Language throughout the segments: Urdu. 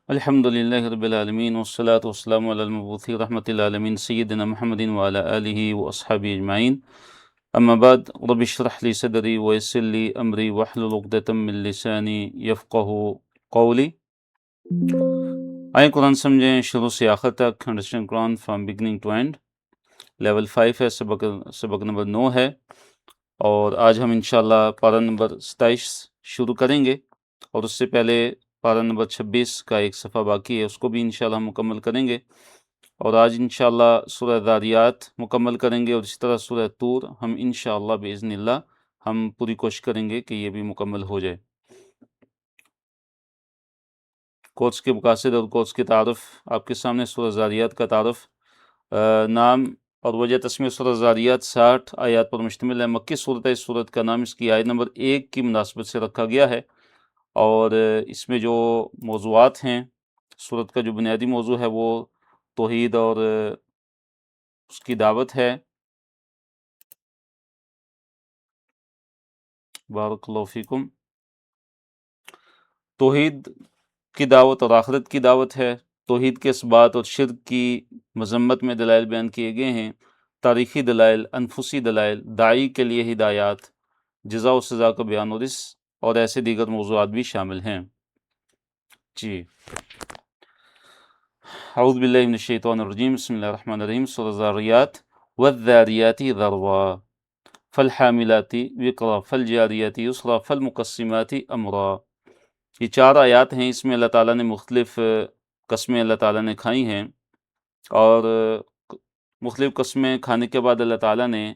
الحمدللہ رب العالمین والصلاة والسلام علی المبعوث رحمۃ للعالمین سیدنا محمد وعلی آلہ واصحابہ اجمعین اما بعد رب اشرح لی صدری ویسر لی امری واحلل عقدۃ من لسانی یفقہوا قولی۔ آئیں قرآن سمجھیں شروع سے آخر تک، understand Quran from beginning to end. Level 5 ہے، سبق نمبر 9 ہے، اور آج ہم انشاءاللہ پارہ نمبر 27 شروع کریں گے، اور اس سے پہلے پارہ نمبر 26 کا ایک صفحہ باقی ہے، اس کو بھی انشاءاللہ ہم مکمل کریں گے، اور آج انشاءاللہ سورہ ذاریات مکمل کریں گے، اور اسی طرح سورہ طور ہم انشاءاللہ باذن اللہ ہم پوری کوشش کریں گے کہ یہ بھی مکمل ہو جائے۔ کورس کے مقاصد اور کورس کے تعارف آپ کے سامنے۔ سورہ ذاریات کا تعارف، نام اور وجہ تسمیہ سورہ ذاریات 60 آیات پر مشتمل ہے۔ مکی صورت ہے۔ اس صورت کا نام اس کی آیت نمبر 1 کی مناسبت سے رکھا گیا ہے، اور اس میں جو موضوعات ہیں، صورت کا جو بنیادی موضوع ہے وہ توحید اور اس کی دعوت ہے۔ بارک اللہ فیکم۔ توحید کی دعوت اور آخرت کی دعوت ہے۔ توحید کے اثبات اور شرک کی مذمت میں دلائل بیان کیے گئے ہیں، تاریخی دلائل، انفسی دلائل، داعی کے لیے ہدایات، جزا و سزا کا بیان اور ایسے دیگر موضوعات بھی شامل ہیں۔ جی، اعوذ باللہ من الشیطان الرجیم، بسم اللہ الرحمن الرحیم۔ سورہ ذاریات، والذاریات ذروا فالحاملات وقرا فالجاریات یسرا فالمقسمات امرا۔ یہ 4 آیات ہیں، اس میں اللہ تعالیٰ نے مختلف قسمیں اللہ تعالیٰ نے کھائی ہیں، اور مختلف قسمیں کھانے کے بعد اللہ تعالیٰ نے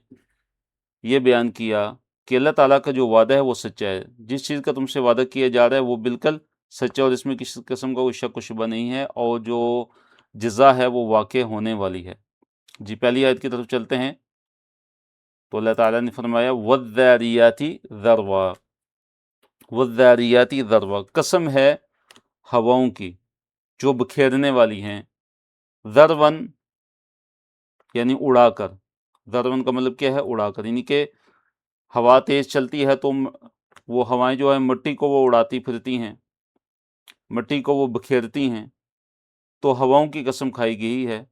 یہ بیان کیا کہ اللہ تعالیٰ کا جو وعدہ ہے وہ سچا ہے۔ جس چیز کا تم سے وعدہ کیا جا رہا ہے وہ بالکل سچا، اور اس میں کسی قسم کا کوئی شک و شبہ نہیں ہے، اور جو جزا ہے وہ واقع ہونے والی ہے۔ جی، پہلی آیت کی طرف چلتے ہیں۔ تو اللہ تعالیٰ نے فرمایا وَالذَّارِيَاتِ ذَرْوًا، وَالذَّارِيَاتِ ذَرْوًا، قسم ہے ہواؤں کی جو بکھیرنے والی ہیں۔ ذرون یعنی اڑا کر، ذرون کا مطلب کیا ہے؟ اڑا کر، یعنی کہ ہوا تیز چلتی ہے تو وہ ہوائیں جو ہیں مٹی کو وہ اڑاتی پھرتی ہیں، مٹی کو وہ بکھیرتی ہیں، تو ہواؤں کی قسم کھائی گئی ہے۔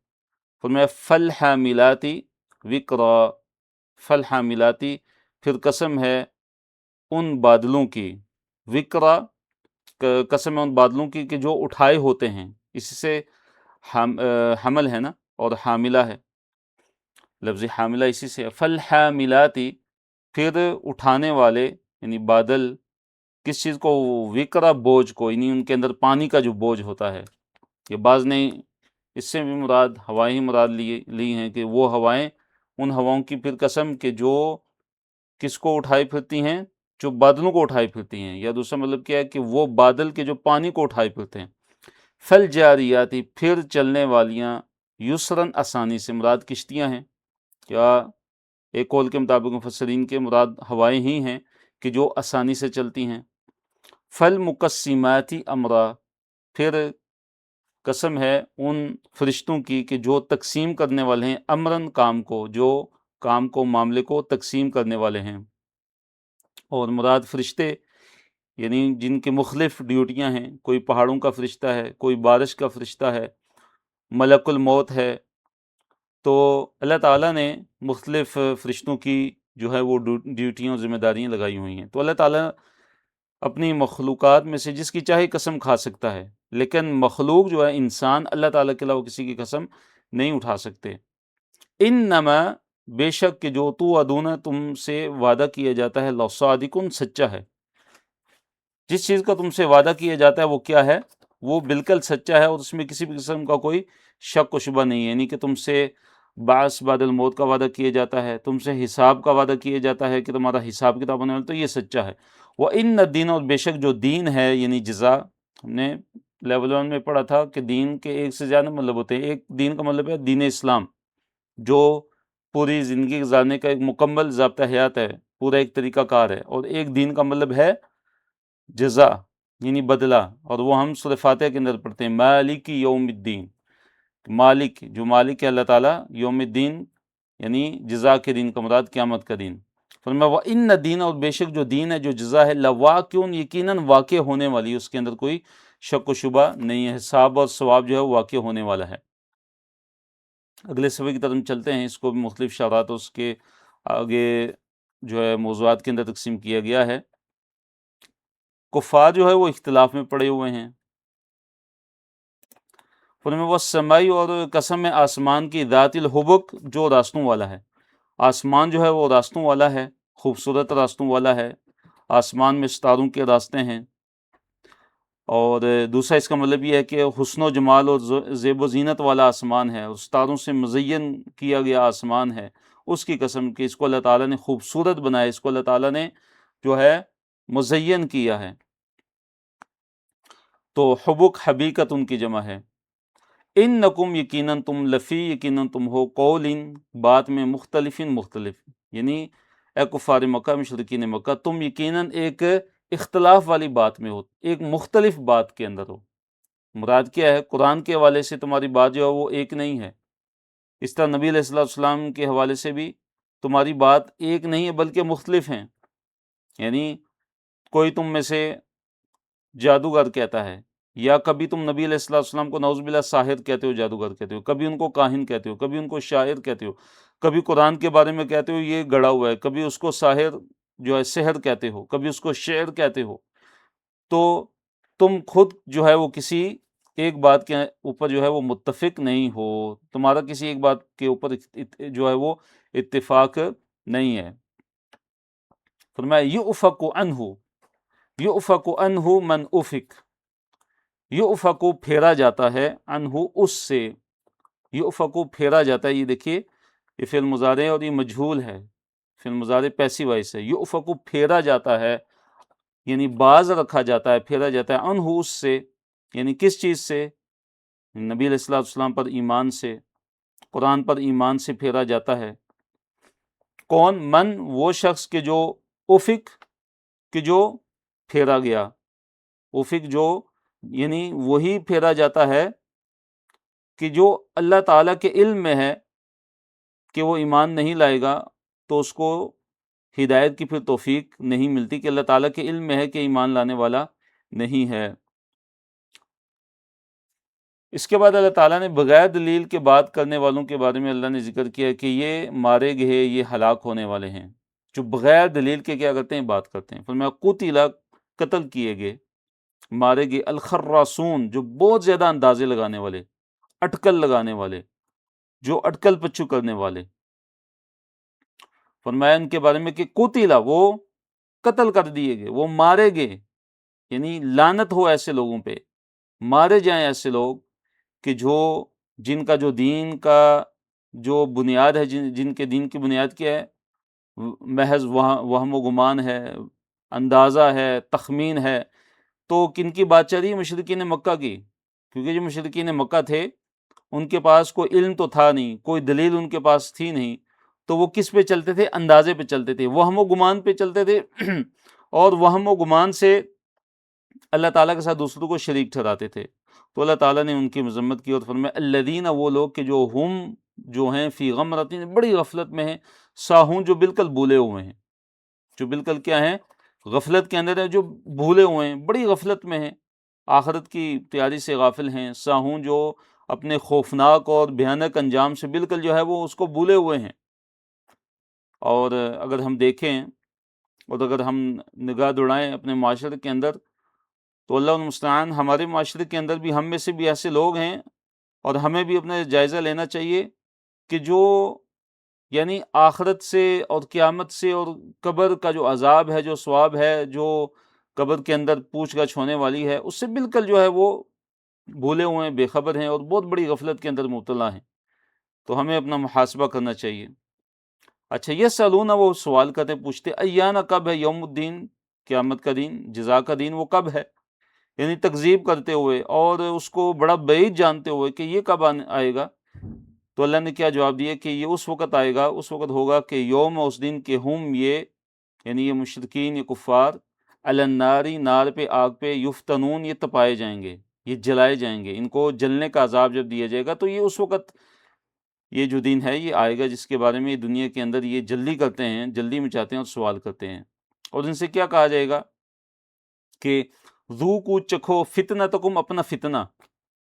فرمایا فالحاملاتی وقرا، فالحاملاتی، پھر قسم ہے ان بادلوں کی، وقرا، قسم ہے ان بادلوں کی کہ جو اٹھائے ہوتے ہیں، اسی سے حمل ہے نا، اور حاملہ ہے، لفظ حاملہ اسی سے۔ فالحاملاتی، پھر اٹھانے والے، یعنی بادل کس چیز کو؟ وقرا، بوجھ کو، یعنی ان کے اندر پانی کا جو بوجھ ہوتا ہے۔ یہ بعض نے اس سے بھی مراد ہوائیں ہی مراد لی ہیں کہ وہ ہوائیں، ان ہواؤں کی پھر قسم کہ جو کس کو اٹھائی پھرتی ہیں؟ جو بادلوں کو اٹھائی پھرتی ہیں، یا دوسرا مطلب کیا ہے کہ وہ بادل کے جو پانی کو اٹھائی پھرتے ہیں۔ فالجاریاتی، پھر چلنے والیاں، یسرن، آسانی سے، مراد کشتیاں ہیں، یا ایک قول کے مطابق مفسرین کے مراد ہوائیں ہی ہیں کہ جو آسانی سے چلتی ہیں۔ فالمقسمات امرا، پھر قسم ہے ان فرشتوں کی کہ جو تقسیم کرنے والے ہیں، امرن، کام کو، جو کام کو، معاملے کو تقسیم کرنے والے ہیں۔ اور مراد فرشتے یعنی جن کی مختلف ڈیوٹیاں ہیں، کوئی پہاڑوں کا فرشتہ ہے، کوئی بارش کا فرشتہ ہے، ملک الموت ہے۔ تو اللہ تعالیٰ نے مختلف فرشتوں کی جو ہے وہ ڈیوٹیاں اور ذمہ داریاں لگائی ہوئی ہیں۔ تو اللہ تعالیٰ اپنی مخلوقات میں سے جس کی چاہے قسم کھا سکتا ہے، لیکن مخلوق جو ہے انسان، اللہ تعالیٰ کے علاوہ کسی کی قسم نہیں اٹھا سکتے۔ انما، بے شک کہ جو توعدون، تم سے وعدہ کیا جاتا ہے، لصادق، سچا ہے۔ جس چیز کا تم سے وعدہ کیا جاتا ہے وہ کیا ہے؟ وہ بالکل سچا ہے، اور اس میں کسی بھی قسم کا کوئی شک و شبہ نہیں ہے۔ یعنی کہ تم سے بعث بعد الموت کا وعدہ کیا جاتا ہے، تم سے حساب کا وعدہ کیا جاتا ہے کہ تمہارا حساب کتاب ہونے والا، تو یہ سچا ہے۔ وَإِنَّ الدِّينَ، اور بے شک جو دین ہے، یعنی جزا، ہم نے لیول 1 میں پڑھا تھا کہ دین کے ایک سے زیادہ مطلب ہوتے ہیں۔ ایک دین کا مطلب ہے دین اسلام، جو پوری زندگی گزارنے کا ایک مکمل ضابطہ حیات ہے، پورا ایک طریقہ کار ہے، اور ایک دین کا مطلب ہے جزا، یعنی بدلہ، اور وہ ہم سورہ فاتحہ کے اندر پڑھتے ہیں، مالک یوم الدین، مالک، جو مالک ہے اللہ تعالیٰ، یوم الدین یعنی جزا کے دن کا مراد قیامت کا دن۔ فرمایا وَإِنَّ الدِّينَ، اور بے شک جو دین ہے، جو جزا ہے، لواقع، یقیناً واقع ہونے والی، اس کے اندر کوئی شک و شبہ نہیں ہے، حساب اور ثواب جو ہے وہ واقع ہونے والا ہے۔ اگلے صفحے کی طرف ہم چلتے ہیں، اس کو بھی مختلف اشارات اس کے آگے جو ہے موضوعات کے اندر تقسیم کیا گیا ہے۔ کفار جو ہے وہ اختلاف میں پڑے ہوئے ہیں، ان میں وہ سمائی اور قسم آسمان کی ذات الحبک جو راستوں والا ہے، آسمان جو ہے وہ راستوں والا ہے، خوبصورت راستوں والا ہے، آسمان میں ستاروں کے راستے ہیں، اور دوسرا اس کا مطلب یہ ہے کہ حسن و جمال اور زیب و زینت والا آسمان ہے، اور ستاروں سے مزین کیا گیا آسمان ہے، اس کی قسم کہ اس کو اللہ تعالیٰ نے خوبصورت بنایا، اس کو اللہ تعالیٰ نے جو ہے مزین کیا ہے۔ تو حبک حبیقت ان کی جمع ہے۔ انکم یقیناً تم لفی یقیناً تم ہو قولن بات میں مختلف یعنی اے کفار مکہ مشرکین مکہ تم یقیناً ایک اختلاف والی بات میں ہو، ایک مختلف بات کے اندر ہو۔ مراد کیا ہے؟ قرآن کے حوالے سے تمہاری بات جو ہے وہ ایک نہیں ہے، اس طرح نبی علیہ السلام کے حوالے سے بھی تمہاری بات ایک نہیں ہے بلکہ مختلف ہیں۔ یعنی کوئی تم میں سے جادوگر کہتا ہے، یا کبھی تم نبی علیہ السلام کو نعوذ باللہ ساحر کہتے ہو، جادوگر کہتے ہو، کبھی ان کو کاہن کہتے ہو، کبھی ان کو شاعر کہتے ہو، کبھی قرآن کے بارے میں کہتے ہو یہ گڑا ہوا ہے، کبھی اس کو ساحر جو ہے سحر کہتے ہو، کبھی اس کو شعر کہتے ہو۔ تو تم خود جو ہے وہ کسی ایک بات کے اوپر جو ہے وہ متفق نہیں ہو، تمہارا کسی ایک بات کے اوپر جو ہے وہ اتفاق نہیں ہے۔ فرمایا یؤفک عنہ، یؤفک عنہ من افک، یؤفکو پھیرا جاتا ہے، عنہ اس سے، یؤفکو پھیرا جاتا ہے۔ یہ دیکھیے یہ فعل مضارع اور یہ مجہول ہے، فعل مضارع پیسو وائس ہے۔ یؤفکو پھیرا جاتا ہے یعنی باز رکھا جاتا ہے، پھیرا جاتا ہے، عنہ اس سے، یعنی کس چیز سے؟ نبی علیہ السلام پر ایمان سے، قرآن پر ایمان سے پھیرا جاتا ہے۔ کون؟ من، وہ شخص کہ جو افک، کہ جو پھیرا گیا، افک جو یعنی وہی پھیرا جاتا ہے کہ جو اللہ تعالیٰ کے علم میں ہے کہ وہ ایمان نہیں لائے گا، تو اس کو ہدایت کی پھر توفیق نہیں ملتی، کہ اللہ تعالیٰ کے علم میں ہے کہ ایمان لانے والا نہیں ہے۔ اس کے بعد اللہ تعالیٰ نے بغیر دلیل کے بات کرنے والوں کے بارے میں اللہ نے ذکر کیا کہ یہ مارے گئے، یہ ہلاک ہونے والے ہیں، جو بغیر دلیل کے کیا کرتے ہیں؟ بات کرتے ہیں۔ فرمایا قتل، قتل کیے گئے، مارے گئے، الخراسون، جو بہت زیادہ اندازے لگانے والے، اٹکل لگانے والے، جو اٹکل پچو کرنے والے۔ فرمایا ان کے بارے میں کہ قتل، وہ قتل کر دیے گئے، وہ مارے گئے، یعنی لعنت ہو ایسے لوگوں پہ، مارے جائیں ایسے لوگ کہ جن کا جو دین کا جو بنیاد ہے، جن کے دین کی بنیاد کیا ہے؟ محض وہم و گمان ہے، اندازہ ہے، تخمین ہے۔ تو کن کی بات چل رہی ہے؟ مشرکین مکہ کی، کیونکہ جو مشرکین مکہ تھے ان کے پاس کوئی علم تو تھا نہیں، کوئی دلیل ان کے پاس تھی نہیں، تو وہ کس پہ چلتے تھے؟ اندازے پہ چلتے تھے، وہم و گمان پہ چلتے تھے، اور وہم و گمان سے اللہ تعالیٰ کے ساتھ دوسروں کو شریک ٹھہراتے تھے۔ تو اللہ تعالیٰ نے ان کی مذمت کی اور فرمایا الذین، وہ لوگ کہ جو ہم جو ہیں فی غمرۃ، بڑی غفلت میں ہیں، ساہون، جو بالکل بھولے ہوئے ہیں، جو بالکل کیا ہیں؟ غفلت کے اندر ہے، جو بھولے ہوئے ہیں، بڑی غفلت میں ہیں، آخرت کی تیاری سے غافل ہیں، ساہون، جو اپنے خوفناک اور بھیانک انجام سے بالکل جو ہے وہ اس کو بھولے ہوئے ہیں۔ اور اگر ہم دیکھیں اور اگر ہم نگاہ دوڑائیں اپنے معاشرے کے اندر، تو اللہ المستعان ہمارے معاشرے کے اندر بھی ہم میں سے بھی ایسے لوگ ہیں، اور ہمیں بھی اپنا جائزہ لینا چاہیے کہ جو یعنی آخرت سے اور قیامت سے اور قبر کا جو عذاب ہے، جو ثواب ہے، جو قبر کے اندر پوچھ گچھ ہونے والی ہے، اس سے بالکل جو ہے وہ بھولے ہوئے ہیں، بے خبر ہیں، اور بہت بڑی غفلت کے اندر مبتلا ہیں۔ تو ہمیں اپنا محاسبہ کرنا چاہیے۔ اچھا، یہ سالون، وہ سوال کرتے پوچھتے، ایانا، کب ہے یوم الدین، قیامت کا دین، جزا کا دین، وہ کب ہے؟ یعنی تکذیب کرتے ہوئے اور اس کو بڑا بعید جانتے ہوئے کہ یہ کب آئے گا۔ تو اللہ نے کیا جواب دیا کہ یہ اس وقت آئے گا، اس وقت ہوگا کہ یوم، اس دن کے ہم، یہ یعنی یہ مشرکین، یہ کفار، علی الناری، نار پہ، آگ پہ، یفتنون، یہ تپائے جائیں گے، یہ جلائے جائیں گے، ان کو جلنے کا عذاب جب دیا جائے گا، تو یہ اس وقت یہ جو دن ہے یہ آئے گا جس کے بارے میں دنیا کے اندر یہ جلدی کرتے ہیں، جلدی مچاتے ہیں اور سوال کرتے ہیں۔ اور ان سے کیا کہا جائے گا کہ ذوقوا چکھو فتنتکم اپنا فتنہ،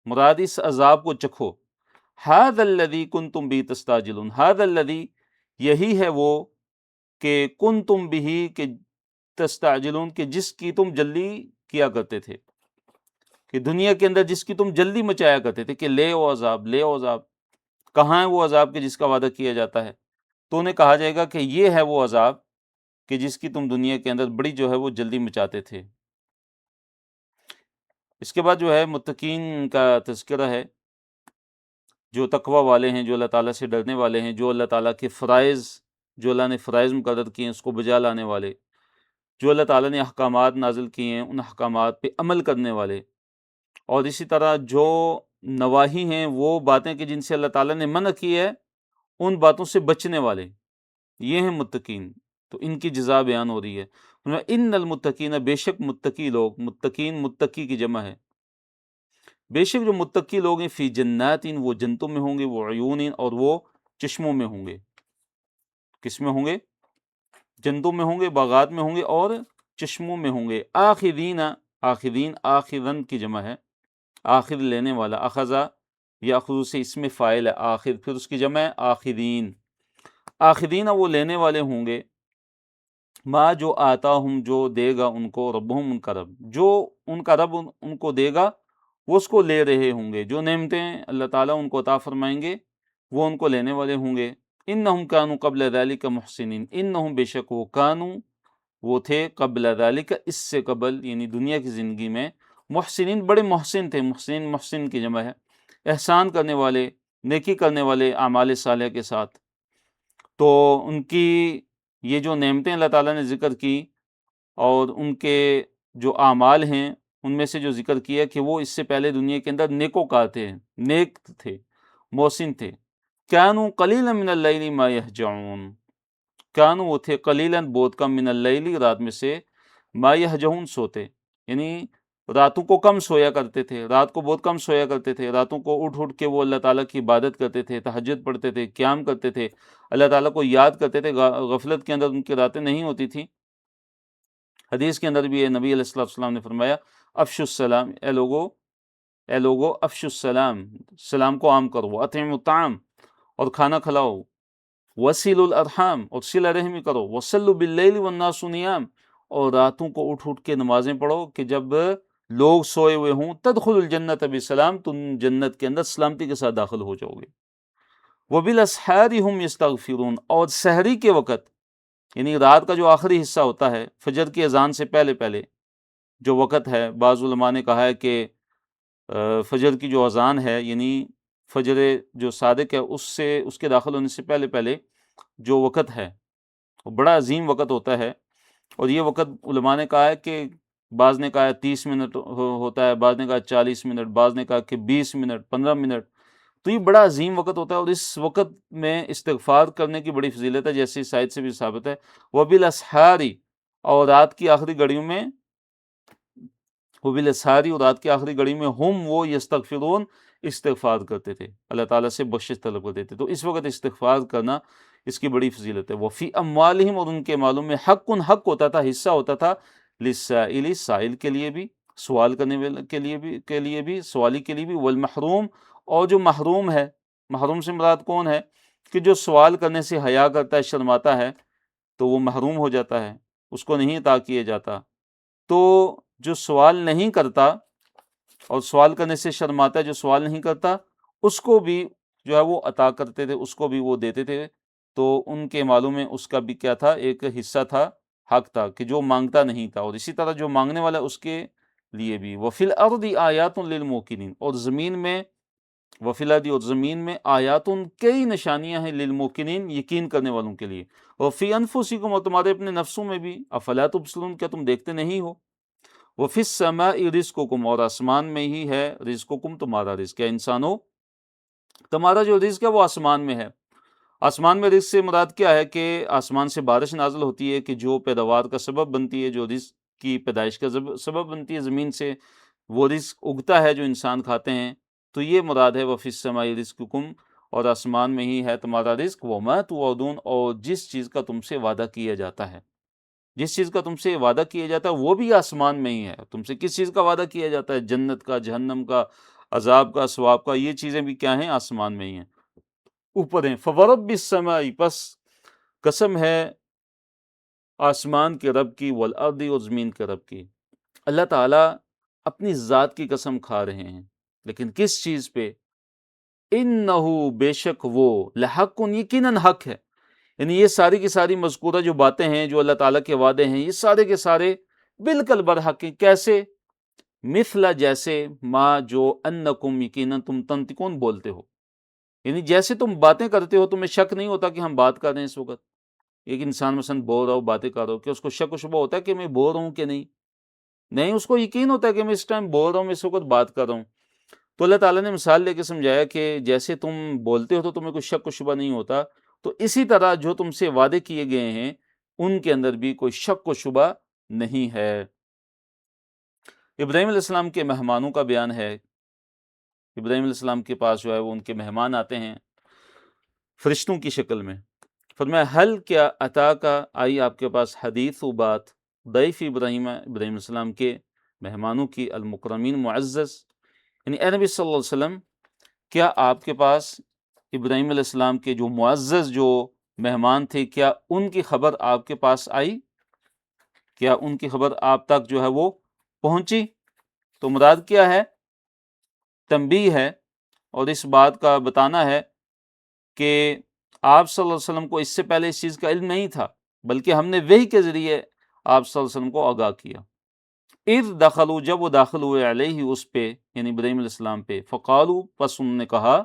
مراد اس عذاب کو چکھو، ھذا الذی کنتم بہ تستعجلون، ھذا الذی یہی ہے وہ کہ کنتم بہ کہ تستعجلون کہ جس کی تم جلدی کیا کرتے تھے، کہ دنیا کے اندر جس کی تم جلدی مچایا کرتے تھے کہ لے او عذاب لے او عذاب، کہاں ہے وہ عذاب کہ جس کا وعدہ کیا جاتا ہے؟ تو انہیں کہا جائے گا کہ یہ ہے وہ عذاب کہ جس کی تم دنیا کے اندر بڑی جو ہے وہ جلدی مچاتے تھے۔ اس کے بعد جو ہے متقین کا تذکرہ ہے، جو تقوی والے ہیں، جو اللہ تعالیٰ سے ڈرنے والے ہیں، جو اللہ تعالیٰ کے فرائض، جو اللہ نے فرائض مقرر کیے ہیں اس کو بجا لانے والے، جو اللہ تعالیٰ نے احکامات نازل کیے ہیں ان احکامات پہ عمل کرنے والے، اور اسی طرح جو نواہی ہیں وہ باتیں کہ جن سے اللہ تعالیٰ نے منع کی ہے ان باتوں سے بچنے والے، یہ ہیں متقین۔ تو ان کی جزا بیان ہو رہی ہے، ان المتقین، بے شک متقی لوگ، متقین متقی کی جمع ہے، بے شک جو متقی لوگ ہیں، فی جنات، وہ جنتوں میں ہوں گے، وہ عیون، اور وہ چشموں میں ہوں گے۔ کس میں ہوں گے؟ جنتوں میں ہوں گے، باغات میں ہوں گے اور چشموں میں ہوں گے۔ آخذین، آخذین آخذن کی جمع ہے، آخذ لینے والا، اخذا یاخذ سے اسم فاعل ہے آخذ، پھر اس کی جمع ہے آخذین، آخذین وہ لینے والے ہوں گے، ما جو آتاہم جو دے گا ان کو، ربہم ان کا رب، جو ان کا رب ان کو دے گا وہ اس کو لے رہے ہوں گے، جو نعمتیں اللہ تعالیٰ ان کو عطا فرمائیں گے وہ ان کو لینے والے ہوں گے۔ انہم کانوا قبل ذلک محسنین، انہم بے شک وہ کانوا وہ تھے قبل ذلک اس سے قبل، یعنی دنیا کی زندگی میں، محسنین بڑے محسن تھے، محسن محسن کی جمع ہے، احسان کرنے والے، نیکی کرنے والے اعمال صالحہ کے ساتھ۔ تو ان کی یہ جو نعمتیں اللہ تعالیٰ نے ذکر کی اور ان کے جو اعمال ہیں ان میں سے جو ذکر کیا کہ وہ اس سے پہلے دنیا کے اندر نیکوکار تھے، نیک تھے، محسن تھے۔ کانوا قلیلا من اللیل ما یہجعون، کانوا وہ تھے قلیلا بہت کم، من اللیل رات میں سے، ما یہجعون سوتے، یعنی راتوں کو کم سویا کرتے تھے، رات کو بہت کم سویا کرتے تھے، راتوں کو اٹھ اٹھ کے وہ اللہ تعالیٰ کی عبادت کرتے تھے، تہجد پڑھتے تھے، قیام کرتے تھے، اللہ تعالیٰ کو یاد کرتے تھے، غفلت کے اندر ان کی راتیں نہیں ہوتی تھیں۔ حدیث کے اندر بھی ہے، نبی علیہ السلام نے فرمایا افشوا السلام، اے لوگو افشوا السلام، سلام کو عام کرو، اطعموا الطعام اور کھانا کھلاؤ، وصلوا الارحام اور صلہ رحمی کرو، وصلوا باللیل والناس نیام اور راتوں کو اٹھ اٹھ کے نمازیں پڑھو کہ جب لوگ سوئے ہوئے ہوں، تدخلوا الجنت بسلام، تم جنت کے اندر سلامتی کے ساتھ داخل ہو جاؤ گے۔ وبالاسحار هم یستغفرون، اور سحری کے وقت، یعنی رات کا جو آخری حصہ ہوتا ہے فجر کی اذان سے پہلے پہلے جو وقت ہے، بعض علماء نے کہا ہے کہ فجر کی جو اذان ہے، یعنی فجر جو صادق ہے اس کے داخل ہونے سے پہلے پہلے جو وقت ہے وہ بڑا عظیم وقت ہوتا ہے، اور یہ وقت علماء نے کہا ہے کہ بعض نے کہا ہے 30 منٹ ہوتا ہے، بعض نے کہا 40 منٹ، بعض نے کہا کہ 20 منٹ، 15 منٹ، تو یہ بڑا عظیم وقت ہوتا ہے، اور اس وقت میں استغفار کرنے کی بڑی فضیلت ہے، جیسے اس آیت سے بھی ثابت ہے، وبالاسحار اور رات کی آخری گھڑیوں میں، وبالاسحار اور رات کی آخری گھڑی میں، ہم وہ یستغفرون استغفار کرتے تھے، اللہ تعالیٰ سے بخشش طلب کرتے تھے، تو اس وقت استغفار کرنا اس کی بڑی فضیلت ہے۔ وفی اموالہم اور ان کے مالوں میں، حق ہوتا تھا، حصہ ہوتا تھا، للسائل سائل کے لیے بھی، سوال کرنے والے کے لیے بھی، سوالی کے لیے بھی، والمحروم اور جو محروم ہے، محروم سے مراد کون ہے؟ کہ جو سوال کرنے سے حیا کرتا ہے، شرماتا ہے، تو وہ محروم ہو جاتا ہے، اس کو نہیں عطا کیا جاتا۔ تو جو سوال نہیں کرتا اور سوال کرنے سے شرماتا ہے، جو سوال نہیں کرتا، اس کو بھی جو ہے وہ عطا کرتے تھے، اس کو بھی وہ دیتے تھے، تو ان کے مالوں میں اس کا بھی کیا تھا؟ ایک حصہ تھا، حق تھا، کہ جو مانگتا نہیں تھا، اور اسی طرح جو مانگنے والا اس کے لیے بھی۔ وفی الارض آیات للموقنین، اور زمین میں، وفی الارض اور زمین میں، آیات کئی نشانیاں ہیں، للموقنین یقین کرنے والوں کے لیے، وفی انفسکم اور تمہارے اپنے نفسوں میں بھی، افلا تبصرون کیا تم دیکھتے نہیں ہو، وفی السماء رزقکم اور آسمان میں ہی ہے رزقکم تمہارا رزق، کیا انسانو تمہارا جو رزق ہے وہ آسمان میں ہے۔ آسمان میں رزق سے مراد کیا ہے؟ کہ آسمان سے بارش نازل ہوتی ہے کہ جو پیداوار کا سبب بنتی ہے، جو رزق کی پیدائش کا سبب بنتی ہے، زمین سے وہ رزق اگتا ہے جو انسان کھاتے ہیں، تو یہ مراد ہے وفی السماء رزقکم، اور آسمان میں ہی ہے تمہارا رزق، وما توعدون اور جس چیز کا تم سے وعدہ کیا جاتا ہے۔ جس چیز کا تم سے وعدہ کیا جاتا ہے وہ بھی آسمان میں ہی ہے. تم سے کس چیز کا وعدہ کیا جاتا ہے؟ جنت کا، جہنم کا، عذاب کا، ثواب کا. یہ چیزیں بھی کیا ہیں؟ آسمان میں ہی ہیں، اوپر ہیں. فورب السماء، پس قسم ہے آسمان کے رب کی، والارض، اور زمین کے رب کی. اللہ تعالیٰ اپنی ذات کی قسم کھا رہے ہیں، لیکن کس چیز پہ؟ انہو، بے شک وہ، لحق، یقیناً حق ہے. یعنی یہ ساری کی ساری مذکورہ جو باتیں ہیں، جو اللہ تعالیٰ کے وعدے ہیں، یہ سارے کے سارے بالکل برحق ہیں. کیسے؟ مثل، جیسے، ما، جو، انکم، یقیناً تم، تنطقون، بولتے ہو. یعنی جیسے تم باتیں کرتے ہو، تمہیں شک نہیں ہوتا کہ ہم بات کر رہے ہیں اس وقت. ایک انسان مثلا بول رہا ہو، باتیں کر رہا ہو، کہ اس کو شک و شبہ ہوتا ہے کہ میں بول رہا ہوں کہ نہیں؟ نہیں، اس کو یقین ہوتا ہے کہ میں اس ٹائم بول رہا ہوں، میں اس وقت بات کر رہا ہوں. تو اللہ تعالیٰ نے مثال لے کے سمجھایا کہ جیسے تم بولتے ہو تو تمہیں کوئی شک و شبہ نہیں ہوتا، تو اسی طرح جو تم سے وعدے کیے گئے ہیں ان کے اندر بھی کوئی شک و شبہ نہیں ہے. ابراہیم علیہ السلام کے مہمانوں کا بیان ہے. ابراہیم علیہ السلام کے پاس جو ہے وہ ان کے مہمان آتے ہیں فرشتوں کی شکل میں. فرمایا حل، کیا، عطا کا، آئی آپ کے پاس، حدیث و بات، ضیف ابراہیم، ابراہیم علیہ السلام کے مہمانوں کی، المکرمین، معزز. یعنی اے نبی صلی اللہ علیہ وسلم، کیا آپ کے پاس ابراہیم علیہ السلام کے جو معزز جو مہمان تھے، کیا ان کی خبر آپ کے پاس آئی؟ کیا ان کی خبر آپ تک جو ہے وہ پہنچی؟ تو مراد کیا ہے؟ تنبیہ ہے، اور اس بات کا بتانا ہے کہ آپ صلی اللہ علیہ وسلم کو اس سے پہلے اس چیز کا علم نہیں تھا، بلکہ ہم نے وحی کے ذریعے آپ صلی اللہ علیہ وسلم کو آگاہ کیا. اذ دخلوا، جب وہ داخل ہوئے، علیہ، اس پہ، یعنی ابراہیم علیہ السلام پہ، فقالوا، پس انہوں نے کہا،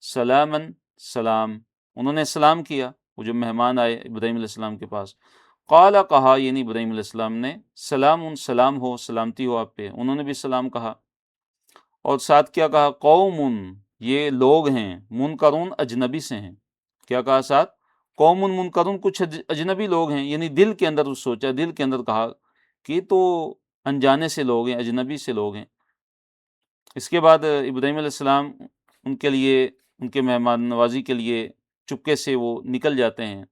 سلامن، سلام. انہوں نے سلام کیا، وہ جو مہمان آئے ابراہیم علیہ السلام کے پاس. قال، کہا، یعنی ابراہیم علیہ السلام نے، سلام، سلام ہو، سلامتی ہو آپ پہ. انہوں نے بھی سلام کہا، اور ساتھ کیا کہا؟ قوم، یہ لوگ ہیں، منکرون، اجنبی سے ہیں. کیا کہا ساتھ؟ قوم منکرون، کچھ اجنبی لوگ ہیں. یعنی دل کے اندر سوچا، دل کے اندر کہا کہ تو انجانے سے لوگ ہیں، اجنبی سے لوگ ہیں. اس کے بعد ابراہیم علیہ السلام ان کے لیے، ان کے مہمان نوازی کے لیے چپکے سے وہ نکل جاتے ہیں،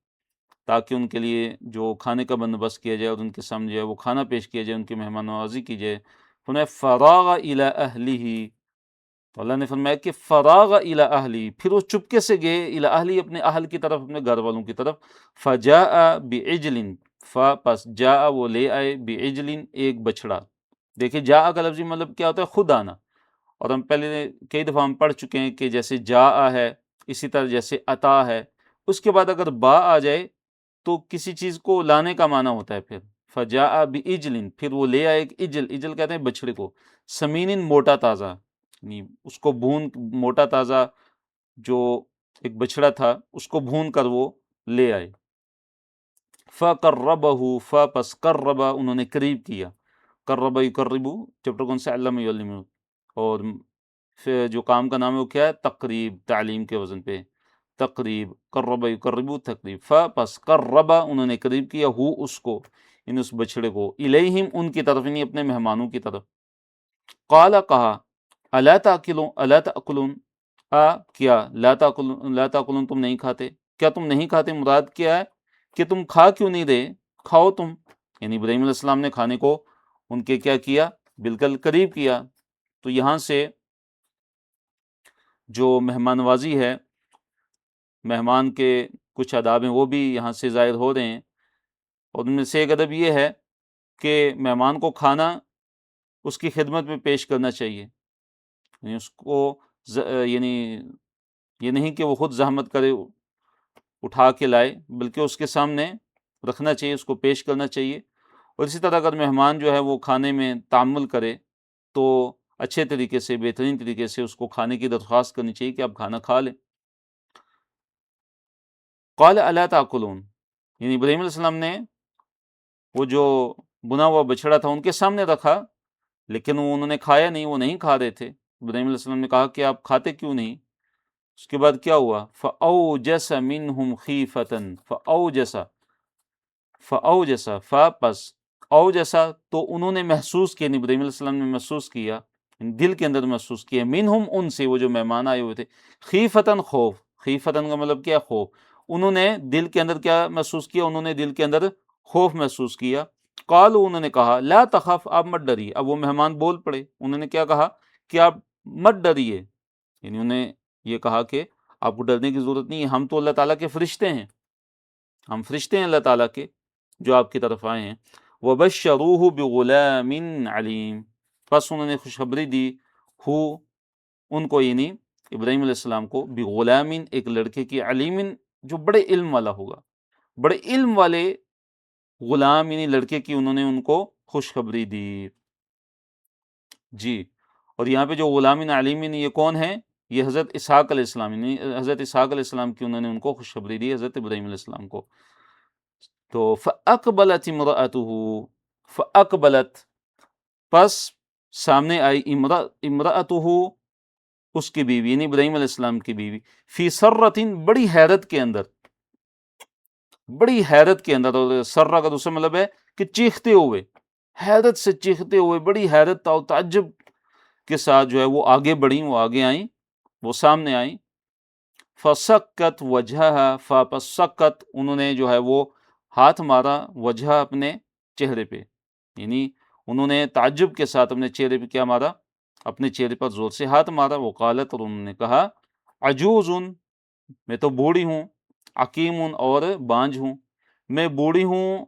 تاکہ ان کے لیے جو کھانے کا بندوبست کیا جائے اور ان کے سامنے جو ہے وہ کھانا پیش کیا جائے، ان کی مہمان نوازی کی جائے. انہیں فراغ الی اہلہ، تو اللہ نے فرمایا کہ فراغ الی اہلی، پھر وہ چپکے سے گئے، الی اہلی، اپنے اہل کی طرف، اپنے گھر والوں کی طرف. فجاء بعجل، پس جاء، وہ لے آئے، بعجل، ایک بچڑا. دیکھیں جاء کا لفظی مطلب کیا ہوتا ہے؟ خود آنا. اور ہم پہلے کئی دفعہ ہم پڑھ چکے ہیں کہ جیسے جاء ہے، اسی طرح جیسے عطا ہے، اس کے بعد اگر با آ جائے تو کسی چیز کو لانے کا معنی ہوتا ہے. پھر فجاء بعجل، پھر وہ لے آئے ایک اجل. اجل کہتے ہیں بچڑے کو. سمین، موٹا تازہ، یعنی اس کو بھون، موٹا تازہ جو ایک بچڑا تھا اس کو بھون کر وہ لے آئے. فَقَرَّبَهُ، پس قربا، انہوں نے قریب کیا. قرب یقرب، چیپٹر کون سے؟ علم یعلم. اور پھر جو کام کا نام ہے وہ کیا ہے؟ تقریب، تعلیم کے وزن پہ تقریب. قرب یقرب، تقریب. پس قربا، انہوں نے قریب کیا، ہو، اس کو، ان اس بچڑے کو، الیہم، ان کی طرف، یعنی اپنے مہمانوں کی طرف. قال، کہا، الا تاکلون، الا تاکلون، کیا، لا تاکلون، لا تاکلون، تم نہیں کھاتے؟ کیا تم نہیں کھاتے؟ مراد کیا ہے کہ تم کھا کیوں نہیں رہے؟ کھاؤ تم. یعنی ابراہیم علیہ السلام نے کھانے کو ان کے کیا کیا؟ بالکل قریب کیا. تو یہاں سے جو مہمان نوازی ہے، مہمان کے کچھ آداب ہیں وہ بھی یہاں سے ظاہر ہو رہے ہیں، اور ان میں سے ایک ادب یہ ہے کہ مہمان کو کھانا اس کی خدمت میں پیش کرنا چاہیے. یعنی اس کو یعنی یہ نہیں کہ وہ خود زحمت کرے اٹھا کے لائے، بلکہ اس کے سامنے رکھنا چاہیے، اس کو پیش کرنا چاہیے. اور اسی طرح اگر مہمان جو ہے وہ کھانے میں تعامل کرے تو اچھے طریقے سے، بہترین طریقے سے اس کو کھانے کی درخواست کرنی چاہیے کہ آپ کھانا کھا لیں. قال الا تاکلون، یعنی ابراہیم علیہ السلام نے وہ جو بنا ہوا بچڑا تھا ان کے سامنے رکھا، لیکن وہ انہوں نے کھایا نہیں، وہ نہیں کھا رہے تھے. ابراہیم علیہ السلام نے کہا کہ آپ کھاتے کیوں نہیں؟ اس کے بعد کیا ہوا؟ فَأَوْجَسَ مِنْهُمْ خِیفَةً، فَأَوْجَسَ، پس، اوجسا، تو انہوں نے محسوس کیا، ابراہیم علیہ السلام نے محسوس کیا، دل کے اندر محسوس کیا، منہم، ان سے، وہ جو مہمان آئے ہوئے تھے، خیفتن، خوف. خیفتن کا مطلب کیا؟ خوف. انہوں نے دل کے اندر کیا محسوس کیا؟ انہوں نے دل کے اندر خوف محسوس کیا۔ قالوا انہوں نے کہا لا تخف، آپ مت ڈریے۔ اب وہ مہمان بول پڑے، انہوں نے کیا کہا کہ آپ مت ڈریے، یعنی انہوں نے یہ کہا کہ آپ کو ڈرنے کی ضرورت نہیں ہے، ہم تو اللہ تعالیٰ کے فرشتے ہیں، ہم فرشتے ہیں اللہ تعالیٰ کے جو آپ کی طرف آئے ہیں۔ وَبَشَّرُوهُ بِغُلَامٍ عَلِيمٍ، پس انہوں نے خوشخبری دی ہو ان کو، یعنی ابراہیم علیہ السلام کو، بغلامین، ایک لڑکے کی، علیمن، جو بڑے علم والا ہوگا، بڑے علم والے غلام یعنی لڑکے کی انہوں نے ان کو خوشخبری دی۔ جی، اور یہاں پہ جو غلامین علیمین یہ کون ہیں؟ یہ حضرت اسحاق علیہ السلام، یعنی حضرت اسحاق علیہ السلام کی انہوں نے ان کو خوشخبری دی، حضرت ابراہیم علیہ السلام کو۔ تو فَأَقْبَلَتِ امْرَأَتُهُ، فَأَقْبَلَتْ، پس سامنے آئی، امرأتُهُ، اس کی بیوی، یعنی ابراہیم علیہ السلام کی بیوی، فی سرۃ، بڑی حیرت کے اندر، بڑی حیرت کے اندر، اور سرہ کا دوسرا مطلب ہے کہ چیختے ہوئے، حیرت سے چیختے ہوئے، بڑی حیرت اور تعجب کے ساتھ جو ہے وہ آگے بڑھیں، وہ آگے آئیں، وہ سامنے آئیں۔ فسکت وجہہا، فسکت، انہوں نے جو ہے وہ ہاتھ مارا، وجہ، اپنے چہرے پہ، یعنی انہوں نے تعجب کے ساتھ اپنے چہرے پہ کیا مارا؟ اپنے چہرے پر زور سے ہاتھ مارا۔ وقالت، اور انہوں نے کہا، عجوز، میں تو بوڑھی ہوں، عقیم، اور بانجھ ہوں، میں بوڑھی ہوں